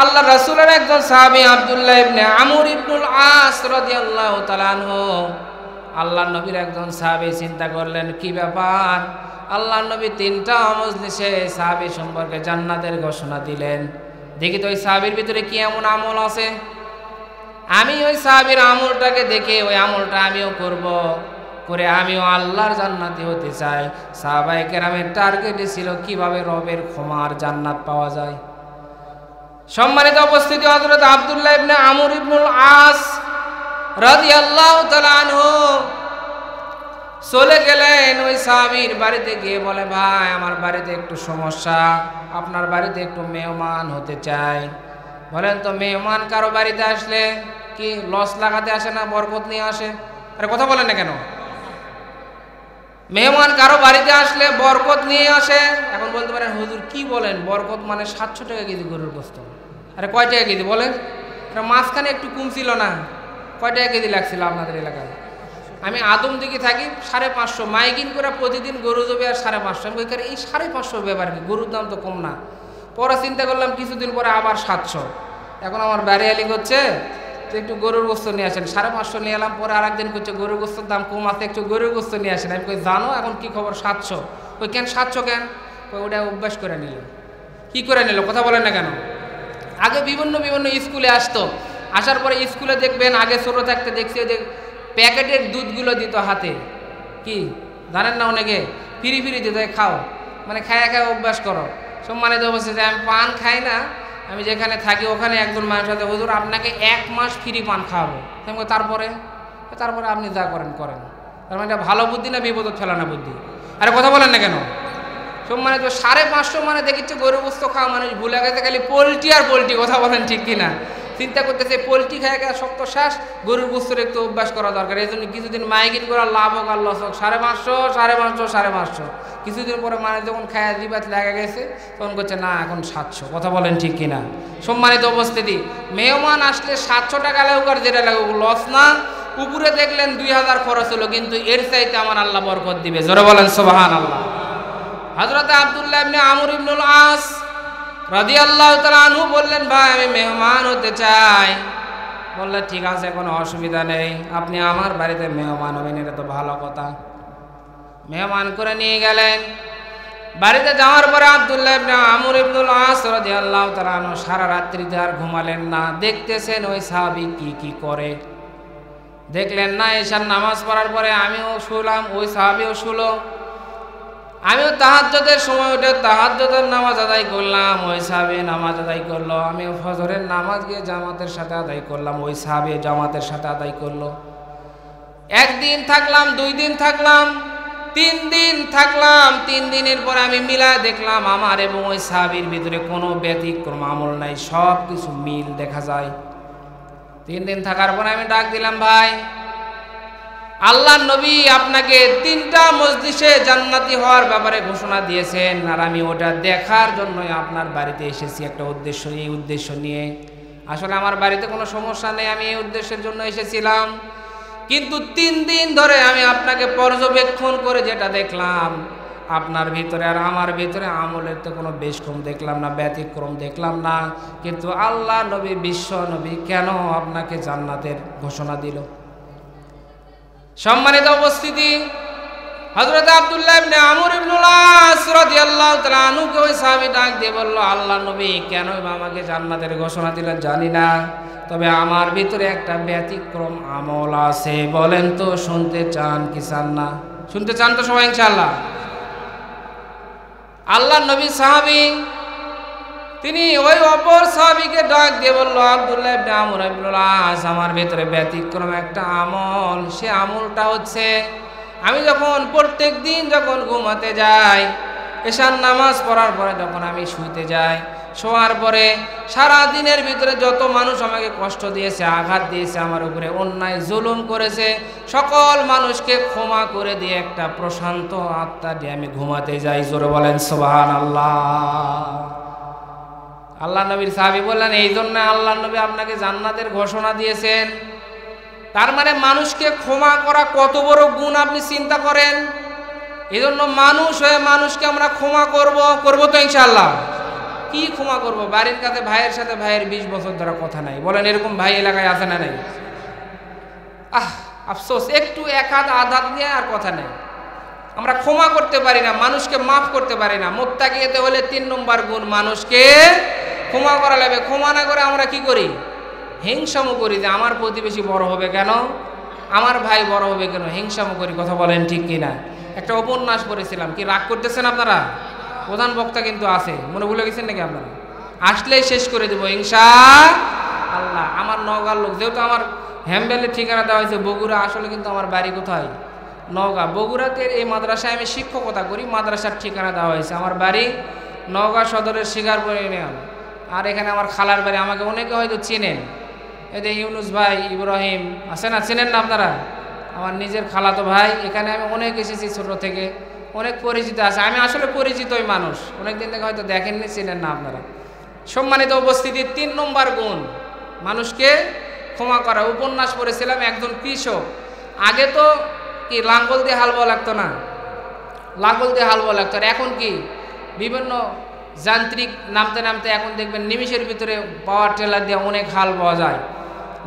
আল্লাহ রাসূলের একজন সাহাবী আব্দুল্লাহ ইবনে আমর ইবনুল আস রাদিয়াল্লাহু তাআলা আনহু, আল্লাহর নবীর একজন সাহাবী চিন্তা করলেন, কি ব্যাপার, আল্লাহর নবী তিনটা মজলিসে সাহাবী সম্পর্কে জান্নাতের ঘোষণা দিলেন। দেখি তো ওই সাহাবীর ভিতরে কি এমন আমল আছে, আমি ওই সাহাবীর আমলটাকে দেখে ওই আমলটা আমিও করব, করে আমিও আল্লাহর জান্নাতি হতে চাই। সাহাবায়ে কেরামের টার্গেটই ছিল কিভাবে রবের ক্ষমার জান্নাত পাওয়া যায়। সম্মানিত উপস্থিতি, হযরত আব্দুল্লাহ ইবনে আমর ইবনুল আস রাদিয়াল্লাহু তাআলা আনহু চলে গেলেন ওই সাহাবীর বাড়িতে গিয়ে বলে, ভাই আমার বাড়িতে একটু সমস্যা, আপনার বাড়িতে একটু মেহমান হতে চাই। বলেন তো, মেহমান কারো বাড়িতে আসলে কি লস লাগাতে আসে না বরকত নিয়ে আসে? আরে কথা বলেন না কেন? মেহমান কারো বাড়িতে আসলে বরকত নিয়ে আসে। এখন বলতে পারেন, হুজুর কি বলেন, বরকত মানে 700 টাকা কেজি গরুর গোশত। আরে কয় টাকা কেজি বলেন? মাঝখানে একটু কম ছিল না? কয় টাকা কেজি লাগছিল আপনাদের এলাকায়? আমি আদম দিকে থাকি, 550 মাইকিং করে প্রতিদিন গরু জবে আর 550। আমি কই এই 550 ব্যাপার কি, গরুর দাম তো কম না। পরে চিন্তা করলাম কিছুদিন পরে আবার 700। এখন আমার বাড়ি আলি করছে তো একটু গরুর গোস্ত নিয়ে আসেন, 550 নিয়ে এলাম। পরে আর একদিন করছে গরুর গোস্তের দাম কম আছে, একটু গরুর গোস্ত নিয়ে আসেন। আমি কই জানো এখন কি খবর, 700। ওই কেন 700 কেন? ওই ওটা অভ্যাস করে নিল। কি করে নিল কথা বলেন না কেন? আগে বিভিন্ন স্কুলে আসতো, আসার পরে স্কুলে দেখবেন আগে ছোটো থাকতে দেখছি যে প্যাকেটের দুধগুলো দিত হাতে, কি জানেন না, অনেকে ফিরি দিত, খাও, মানে খায়া খায় অভ্যাস করো। সম্মানিত অবস্থিত, আমি পান খাই না, আমি যেখানে থাকি ওখানে একজন মানুষ আছে, হুজুর আপনাকে 1 মাস ফ্রি পান খাওয়াবো। তারপরে আপনি যা করেন। তার মানে এটা ভালো বুদ্ধি না বিপদত ফেলানো বুদ্ধি? আরে কথা বলেন না কেন? সম্মানিত, 550 মানে দেখিচ্ছে গরু গোস্ত খাওয়া মানুষ ভুলে গেছে খালি পোলট্রি আর পোলট্রি। কথা বলেন ঠিক কিনা? চিন্তা করতেছে পোলট্রি খায় খায় শক্ত শ্বাস, গরুর গোস্তের একটু অভ্যাস করা দরকার। এই জন্য কিছুদিন মাইকিং করার লাভ হোক আর লস হোক, 550 কিছুদিন পরে মানে যখন খায়া জিবাত লাগা গেছে তখন করছে না এখন 700। কথা বলেন ঠিক কিনা? সম্মানিত উপস্থিতি, মেহমান আসলে 700 টাকা লাগুক আর যেটা লাগুক লস না। উপরে দেখলেন 2000 খরচ হলো, কিন্তু এর চাইতে আমার আল্লাহ বরকত দিবে। জোরে বলেন সুবহানাল্লাহ। হযরত আব্দুল্লাহ ইবনে আমর ইবনুল আস রাদিয়াল্লাহু তাআলা আনহু বললেন, ভাই আমি মেহমান হতে চাই। বললে ঠিক আছে, কোনো অসুবিধা নেই, আপনি আমার বাড়িতে মেহমান হবেন, এটা তো ভালো কথা। মেহমান করে নিয়ে গেলেন। বাড়িতে যাওয়ার পরে আব্দুল্লাহ ইবনে আমর ইবনুল আস রাদিয়াল্লাহু তাআলা আনহু সারা রাত্রি আর ঘুমালেন না, দেখতেছেন ওই সাহাবী কি করে। দেখলেন না, এশার নামাজ পড়ার পরে আমিও শুলাম, ওই সাহাবীও শুলো। আমিও তাহাজ্জুদের সময় উঠে তাহাজ্জুদের নামাজ আদায় করলাম, ওই সাহাবী নামাজ আদায় করলো। আমিও ফজরের নামাজ গিয়ে জামাতের সাথে আদায় করলাম, ওই সাহাবী জামাতের সাথে আদায় করলো। 1 দিন থাকলাম, 2 দিন থাকলাম, 3 দিন থাকলাম। 3 দিনের পরে আমি মিলা দেখলাম আমার এবং ওই সাহাবীর ভিতরে কোনো ব্যতিক্রম আমল নাই, সব কিছু মিল দেখা যায়। 3 দিন থাকার পরে আমি ডাক দিলাম, ভাই আল্লাহর নবী আপনাকে 3টা মজলিসে জান্নাতি হওয়ার ব্যাপারে ঘোষণা দিয়েছেন, আর আমি ওটা দেখার জন্যই আপনার বাড়িতে এসেছি একটা এই উদ্দেশ্য নিয়ে। আসলে আমার বাড়িতে কোনো সমস্যা নেই, আমি এই উদ্দেশ্যের জন্য এসেছিলাম, কিন্তু 3 দিন ধরে আমি আপনাকে পর্যবেক্ষণ করে যেটা দেখলাম, আপনার ভিতরে আর আমার ভিতরে আমলের তো কোনো বেশকম দেখলাম না, ব্যতিক্রম দেখলাম না, কিন্তু আল্লাহ নবী বিশ্ব নবী কেন আপনাকে জান্নাতের ঘোষণা দিল? সম্মানিত উপস্থিতি, হযরত আব্দুল্লাহ ইবনে আমর ইবনুল আস রাদিয়াল্লাহু তাআলা আনহুকে ওই সাহাবী ডাক দিয়ে বলল, আল্লাহ নবী কেন আমাকে জান্নাতের ঘোষণা দিলেন জানি না, তবে আমার ভিতরে একটা ব্যতিক্রম আমল আছে, বলেন তো শুনতে চান কি চান না? শুনতে চান তো সবাই ইনশাআল্লাহ? আল্লাহ নবী সাহাবী তিনি ওই অপর সাহাবীকে ডাক দিয়ে বলল, আব্দুল্লাহ ইবনে আমর ইবনুল আস, আমার ভিতরে ব্যতিক্রম একটা আমল, সে আমলটা হচ্ছে আমি যখন প্রত্যেক দিন যখন ঘুমাতে যাই, এশার নামাজ পড়ার পরে যখন আমি শুইতে যাই, শোয়ার পরে সারা দিনের ভিতরে যত মানুষ আমাকে কষ্ট দিয়েছে, আঘাত দিয়েছে, আমার উপরে অন্যায় জুলুম করেছে, সকল মানুষকে ক্ষমা করে দিয়ে একটা প্রশান্ত আত্মা দিয়ে আমি ঘুমাতে যাই। জোরে বলেন সুবহানাল্লাহ। আল্লাহ নবীর সাহাবী বললেন, এই জন্য আল্লাহ নবী আপনাকে জান্নাতের ঘোষণা দিয়েছেন। তার মানে মানুষকে ক্ষমা করা কত বড় গুণ আপনি চিন্তা করেন। এই জন্য মানুষ হয়ে মানুষকে আমরা ক্ষমা করব তো ইনশাআল্লাহ। কি ক্ষমা করব? বাড়ির কাছে ভাইয়ের সাথে ভাইয়ের 20 বছর ধরে কথা নাই, বলেন এরকম ভাই এলাকায় আছে না নাই? আফসোস, একটু এক হাত আঘাত দিয়ে আর কথা নেই। আমরা ক্ষমা করতে পারি না, মানুষকে মাফ করতে পারি না। মুত্তাকিতে হলে 3 নম্বর গুণ, মানুষকে ক্ষমা করা লাগবে। ক্ষমা না করে আমরা কি করি? হিংসামো করি, যে আমার প্রতিবেশী বড় হবে কেন, আমার ভাই বড় হবে কেন, হিংসামো করি। কথা বলেন ঠিক কিনা? একটা উপন্যাস পড়েছিলাম, কি রাগ করতেছেন আপনারা? প্রধান বক্তা কিন্তু আছে, মনে ভুলে গেছেন নাকি আপনারা? আসলেই শেষ করে দেবো ইনশাআল্লাহ। আমার নওগাঁর লোক, যেহেতু আমার হ্যামবেলের ঠিকানা দেওয়া হয়েছে বগুড়া, আসলে কিন্তু আমার বাড়ি কোথায়? নওগাঁ। বগুড়াতে এই মাদ্রাসায় আমি শিক্ষকতা করি, মাদ্রাসার ঠিকানা দেওয়া হয়েছে। আমার বাড়ি নওগাঁ সদরের শিকারপুর ইউনিয়ন, আর এখানে আমার খালার বাড়ি। আমাকে অনেকে হয়তো চিনেন, এতে ইউনুস ভাই, ইব্রাহিম আছে না, চেনেন না আপনারা? আমার নিজের খালাতো ভাই। এখানে আমি অনেক এসেছি ছোট থেকে, অনেক পরিচিত আছে। আমি আসলে পরিচিতই মানুষ, অনেক দিন থেকে হয়তো দেখেননি, চেনেন না আপনারা। সম্মানিত উপস্থিতি, 3 নম্বর গুণ মানুষকে ক্ষমা করা। উপন্যাস পড়েছিলাম, একজন কৃষক, আগে তো কি লাঙ্গল দিয়ে হাল বওয়া লাগতো না, লাঙ্গল দিয়ে হাল বওয়া লাগতো, আর এখন কি বিভিন্ন যান্ত্রিক নামতে নামতে এখন দেখবেন নিমিষের ভিতরে পাওয়ার টেলার দিয়ে অনেক হাল বওয়া যায়।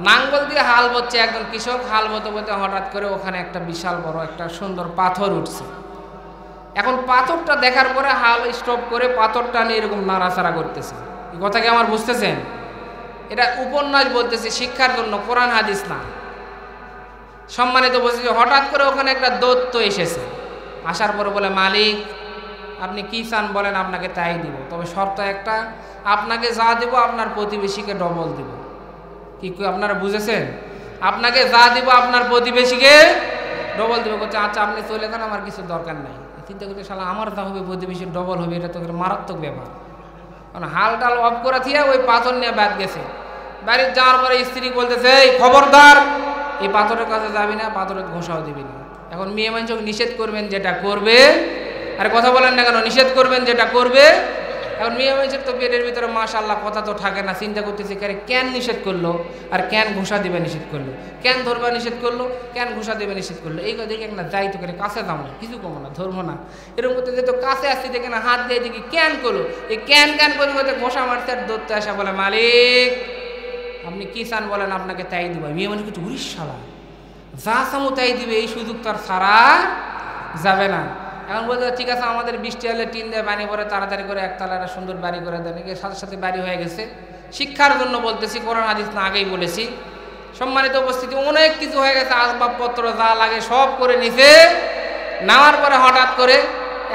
নাঙ্গল দিয়ে হাল বচ্ছে একজন কৃষক, হাল বতে বতে হঠাৎ করে ওখানে একটা বিশাল বড় একটা সুন্দর পাথর উঠছে। এখন পাথরটা দেখার পরে হাল স্টপ করে পাথরটা নিয়ে এরকম নাড়াচাড়া করতেছে। এই কথা কি আমার বুঝতেছেন? এটা উপন্যাস বলতেছে, শিক্ষার জন্য, কোরআন হাদিস না। সম্মানিত উপস্থিতি, হঠাৎ করে ওখানে একটা দৈত্য এসেছে। আসার পরে বলে, মালিক আপনি কি চান বলেন, আপনাকে তাই দিব, তবে শর্ত একটা, আপনাকে যা দিব আপনার প্রতিবেশীকে ডবল দিব। কি আপনারা বুঝেছেন? আপনাকে যা দিব আপনার প্রতিবেশীকে ডবল দিব। করছে আচ্ছা আপনি চলে যান, আমার কিছু দরকার নাই। চিন্তা করতে, শালা আমার যা হবে প্রতিবেশীর ডবল হবে, এটা তো মারাত্মক ব্যাপার। কারণ হাল টাল অফ করে থিয়া ওই পাথর নিয়ে বাদ গেছে। বাড়ির যাওয়ার পরে স্ত্রী বলতেছে, এই খবরদার এই পাথরের কাছে যাবি না, পাথরের ঘোষাও দিবি না। এখন মেয়ে মানুষকে নিষেধ করবেন যেটা করবে, আর কথা বলেন না কেন, নিষেধ করবেন যেটা করবে। এখন মেয়ে মানুষের তো পেটের ভিতরে মাশাআল্লাহ কথা তো থাকে না, চিন্তা করতেছে কেন নিষেধ করলো, আর কেন ঘোষা দিবে নিষেধ করলো, কেন ধরবা নিষেধ করলো, কেন ঘোষা দেবে নিষেধ করলো। এই কথা দেখে না যাই তো করে কাছে যাবো না, কিছু কমো না, ধরবো না, এরকম করতে যেহেতু কাছে আসছি দেখে না হাত দিয়ে দেখি কেন করলো, এই কেন করে করতে ঘোষা মারতে আর ধরতে আসা। বলে মালিক আপনি কি চান বলেন, আপনাকে তাই দিব। মেয়ে মানুষ কিছু উড়িষ্যালা যা চামো তাই দিবে, এই সুযোগ তার ছাড়া যাবে না। এখন বলতে ঠিক আছে, আমাদের 20 টালে টিন দিয়ে বাড়ি পরে তাড়াতাড়ি করে একতলা একটা সুন্দর বাড়ি করে দেন, সাথে সাথে বাড়ি হয়ে গেছে। শিক্ষার জন্য বলতেছি, কোরআন হাদিস না আগেই বলেছি। সম্মানিত উপস্থিতি, অনেক কিছু হয়ে গেছে, আসবাবপত্র যা লাগে সব করে নিছে। নেওয়ার পরে হঠাৎ করে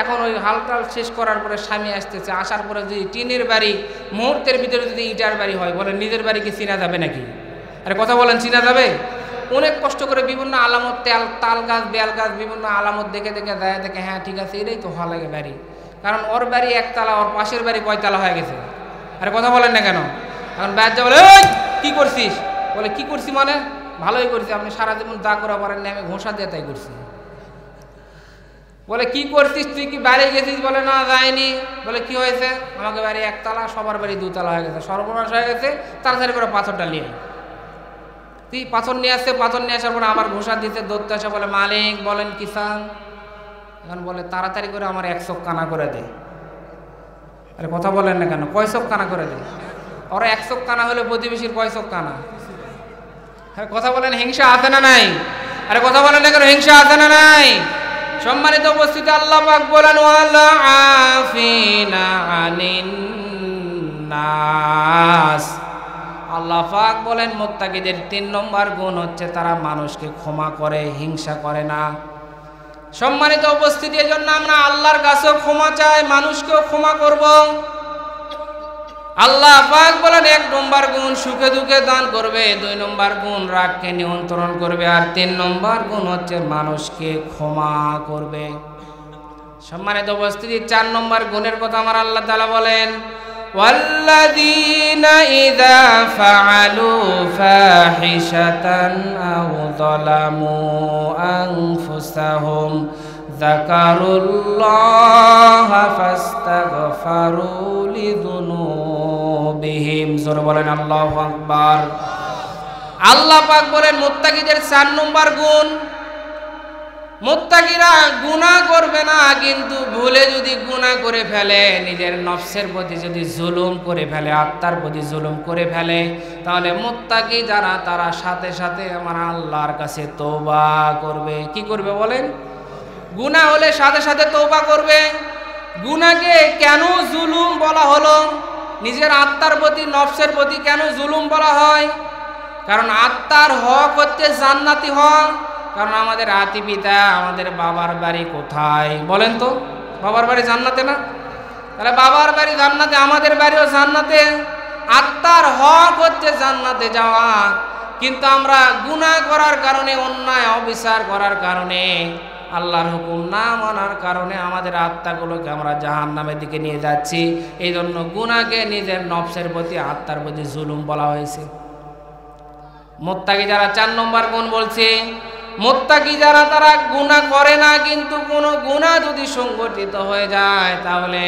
এখন ওই হালটাল শেষ করার পরে স্বামী আসতেছে। আসার পরে যদি টিনের বাড়ি মুহূর্তের ভিতরে যদি ইটার বাড়ি হয়, বলেন নিজের বাড়ি কি চিনা যাবে নাকি? আরে কথা বলেন, চিনা যাবে? অনেক কষ্ট করে বিভিন্ন আলামত, তাল গাছ, বেল গাছ, বিভিন্ন আলামত দেখে দেখে দেয়, দেখে হ্যাঁ ঠিক আছে এটাই তো হওয়া লাগে বাড়ি। কারণ ওর বাড়ি একতলা, ওর পাশের বাড়ি কয়তলা হয়ে গেছে। আরে কথা বলেন না কেন? এখন ব্যাস বলে ওই কী করছিস, বলে কি করছি মানে ভালোই করছি, আপনি সারা জীবন যা করা পারেন না, আমি ঘোষা দিয়ে তাই করছি। বলে কি করছিস তুই, কি বাড়ি গেছিস? বলে না যায়নি। বলে কি হয়েছে? আমাকে বাড়ি একতলা, সবার বাড়ি দুতলা হয়ে গেছে, সর্বনাশ হয়ে গেছে, তাড়াতাড়ি করে পাথরটা নিয়ে তুই। পাথর নিয়ে আসছে, পাথর নিয়ে আসার পরে আবার ঘোষা দিতে দৌড়তে আসে, বলে মালিক বলেন কিসান। এখন বলে তাড়াতাড়ি করে আমার 1 চোখ কানা করে দে। আরে কথা বলেন না কেন? কয় চোখ কানা করে দে? ওরা 1 চোখ কানা হলে প্রতিবেশীর কয় চোখ কানা? হ্যাঁ কথা বলেন, হিংসা আছে না নাই? আরে কথা বলেন না কেন? হিংসা আছে না নাই? সম্মানিত উপস্থিতি, আল্লাহ পাক বলেন ওয়ালা আফিনা আনিন নাস। আল্লাহ পাক বলেন মুত্তাকিদের 3 নম্বর গুণ হচ্ছে তারা মানুষকে ক্ষমা করে, হিংসা করে না। সম্মানিত উপস্থিতি, এজন্য আমরা আল্লাহর কাছেও ক্ষমা চাই, মানুষকেও ক্ষমা করব। আল্লাহ পাক বলেন 1 নম্বর গুণ সুখে দুঃখে দান করবে, 2 নম্বর গুণ রাগকে নিয়ন্ত্রণ করবে, আর 3 নম্বর গুণ হচ্ছে মানুষকে ক্ষমা করবে। সম্মানিত উপস্থিতি, 4 নম্বর গুণের কথা আমার আল্লাহ তাআলা বলেন ওয়াল্লাযীনা ইযা ফাআলু ফাহিশাতান আও যালামু আনফুসাহুম যাকারুল্লাহা ফাস্তাগফারু লিযুনুবিহিম। জোরে বলেন আল্লাহু আকবার। আল্লাহ পাক বলেন মুত্তাকিদের 4 নম্বর গুণ, মুত্তাকিরা গুনাহ করবে না, কিন্তু ভুলে যদি গুনাহ করে ফেলে, নিজের নফসের প্রতি যদি জুলুম করে ফেলে, আত্মার প্রতি জুলুম করে ফেলে, তাহলে মুত্তাকি যারা তারা সাথে সাথে আমার আল্লাহর কাছে তওবা করবে। কি করবে বলেন? গুনাহ হলে সাথে সাথে তওবা করবে। গুনাহকে কেন জুলুম বলা হলো? নিজের আত্মার প্রতি, নফসের প্রতি কেন জুলুম বলা হয়? কারণ আত্মার হক হচ্ছে জান্নাতি হক। কারণ আমাদের আতি পিতা, আমাদের বাবার বাড়ি কোথায় বলেন তো? বাবার বাড়ি জান্নাতে না? তাহলে বাবার বাড়ি জান্নাতে, আমাদের বাড়িও জান্নাতে। আত্মার হক হচ্ছে জান্নাতে যাওয়া। কিন্তু আমরা গুনাহ করার কারণে, অন্যায় অবিচার করার কারণে, আল্লাহর হুকুম না মানার কারণে আমাদের আত্মাগুলোকে আমরা জাহান্নামের দিকে নিয়ে যাচ্ছি। এই জন্য গুনাহকে নিজের নফসের প্রতি, আত্মার প্রতি জুলুম বলা হয়েছে। মুত্তাকি যারা 4 নম্বর গুণ বলছে, মুত্তাকি যারা তারা গুনাহ করে না, কিন্তু কোনো গুনাহ যদি সংগঠিত হয়ে যায় তাহলে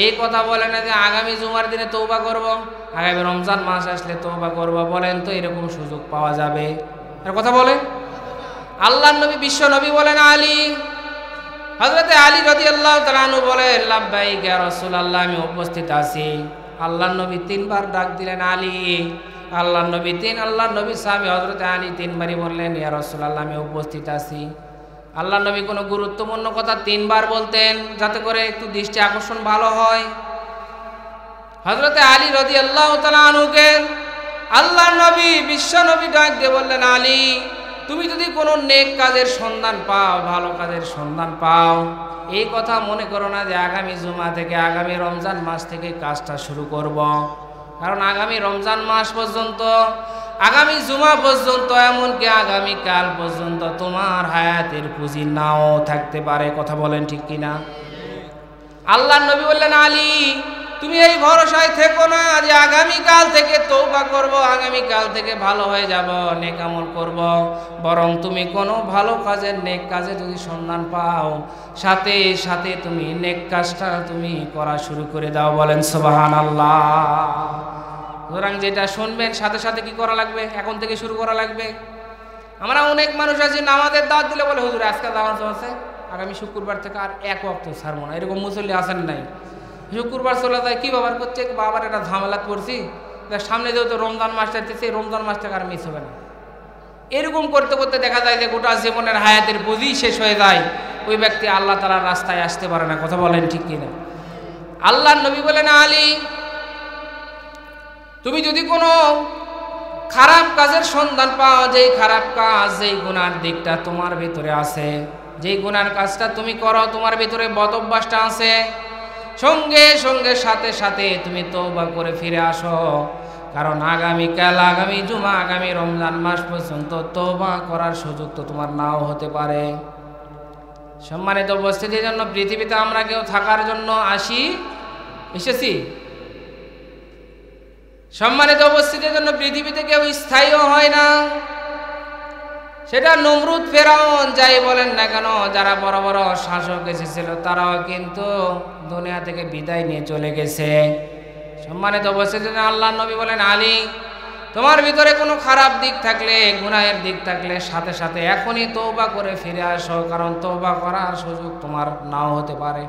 এই কথা বলে না যে আগামী জুমার দিনে তওবা করব, আগামী রমজান মাস আসলে তওবা করব। বলেন তো এরকম সুযোগ পাওয়া যাবে? আর কথা বলেন। আল্লাহর নবী, বিশ্ব নবী বলেন আলী, হযরতে আলী রাদিয়াল্লাহু তাআলা আনহু বলেন লাব্বাইক ইয়া রাসূলুল্লাহ, আমি উপস্থিত আছি। আল্লাহর নবী 3 বার ডাক দিলেন আলী। আল্লাহর নবী সাহাবী হযরতে আলী 3 বারই বললেন ইয়া রাসূলুল্লাহ, আমি উপস্থিত আছি। আল্লাহর নবী কোনো গুরুত্বপূর্ণ কথা 3 বার বলতেন যাতে করে একটু দৃষ্টি আকর্ষণ ভালো হয়। হযরতে আলী রাদিয়াল্লাহু তাআলা আনহুকে আল্লাহর নবী, বিশ্ব নবী ডাক দিয়ে বললেন আলী, তুমি যদি কোনো নেক কাজের সন্ধান পাও, ভালো কাজের সন্ধান পাও, এই কথা মনে করো না যে আগামী জুমা থেকে, আগামী রমজান মাস থেকে কাজটা শুরু করব। কারণ আগামী রমজান মাস পর্যন্ত, আগামী জুমা পর্যন্ত, এমনকি আগামী কাল পর্যন্ত তোমার হায়াতের পুঁজি নাও থাকতে পারে। কথা বলেন ঠিক কিনা? আল্লাহর নবী বললেন আলী, তুমি এই ভরসায় থেকো না যে আগামীকাল থেকে তওবা করব, আগামীকাল থেকে ভালো হয়ে যাব, নেক আমল করব। বরং তুমি কোনো ভালো কাজের, নেক কাজে যদি সন্ধান পাও, সাথে সাথে তুমি নেক কাজটা তুমি করা শুরু করে দাও। বলেন সুবহানাল্লাহ। সুতরাং যেটা শুনবেন সাথে সাথে কি করা লাগবে? এখন থেকে শুরু করা লাগবে। আমরা অনেক মানুষ আছি, নামাজের দাওয়াত দিলে বলে হুজুর আজকে দাওয়াত আছে, আগামী শুক্রবার থেকে আর 1 ওয়াক্ত ছাড়বো না। এরকম মুসল্লি আসেন নাই? শুক্রবার চলে যায়, কি বাবার করছে, বাবার একটা ঝামেলাত পড়ছি, সামনে যেহেতু রমজান মাস যাচ্ছে, রমজান মাস থেকে আর মিস হবে না। এরকম করতে করতে দেখা যায় যে গোটা জীবনের হায়াতের পুঁজি শেষ হয়ে যায়। ওই ব্যক্তি আল্লাহ তাআলার রাস্তায় আসতে পারে না। কথা বলেন ঠিক কিনা? আল্লাহর নবী বলেন আলী, তুমি যদি কোনো খারাপ কাজের সন্ধান পাও, যেই খারাপ কাজ, যেই গুনার দিকটা তোমার ভিতরে আছে, যেই গুনার কাজটা তুমি করো, তোমার ভিতরে বদ অভ্যাসটা আছে, সঙ্গে সঙ্গে সাথে সাথে তুমি তওবা করে ফিরে আসো। কারণ আগামীকাল, আগামী জুমা, আগামী রমজান মাস পর্যন্ত তওবা করার সুযোগ তো তোমার নাও হতে পারে। সম্মানিত উপস্থিতির জন্য পৃথিবীতে আমরা কেউ থাকার জন্য এসেছি। সম্মানিত উপস্থিতির জন্য পৃথিবীতে কেউ স্থায়ীও হয় না। সেটা নমরুদ, ফেরাউন যাই বলেন না কেন, যারা বড় বড় শাসক এসেছিল তারাও কিন্তু দুনিয়া থেকে বিদায় নিয়ে চলে গেছে। সম্মানিত উপস্থিতি, আল্লাহ নবী বলেন, আলী, তোমার ভিতরে কোনো খারাপ দিক থাকলে, গুনাহের দিক থাকলে সাথে সাথে এখনই তওবা করে ফিরে আসো, কারণ তওবা করার সুযোগ তোমার নাও হতে পারে।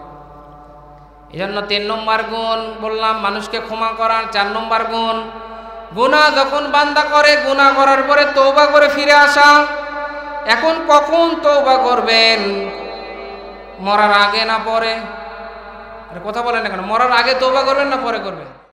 এই জন্য 3 নম্বর গুণ বললাম মানুষকে ক্ষমা করার। 4 নম্বর গুণ, গুনাহ যখন বান্দা করে, গুনাহ করার পরে তওবা করে ফিরে আসা। এখন কখন তওবা করবেন? মরার আগে না পরে? আরে কথা বলেন না কেন? মরার আগে তওবা করবেন না পরে করবেন?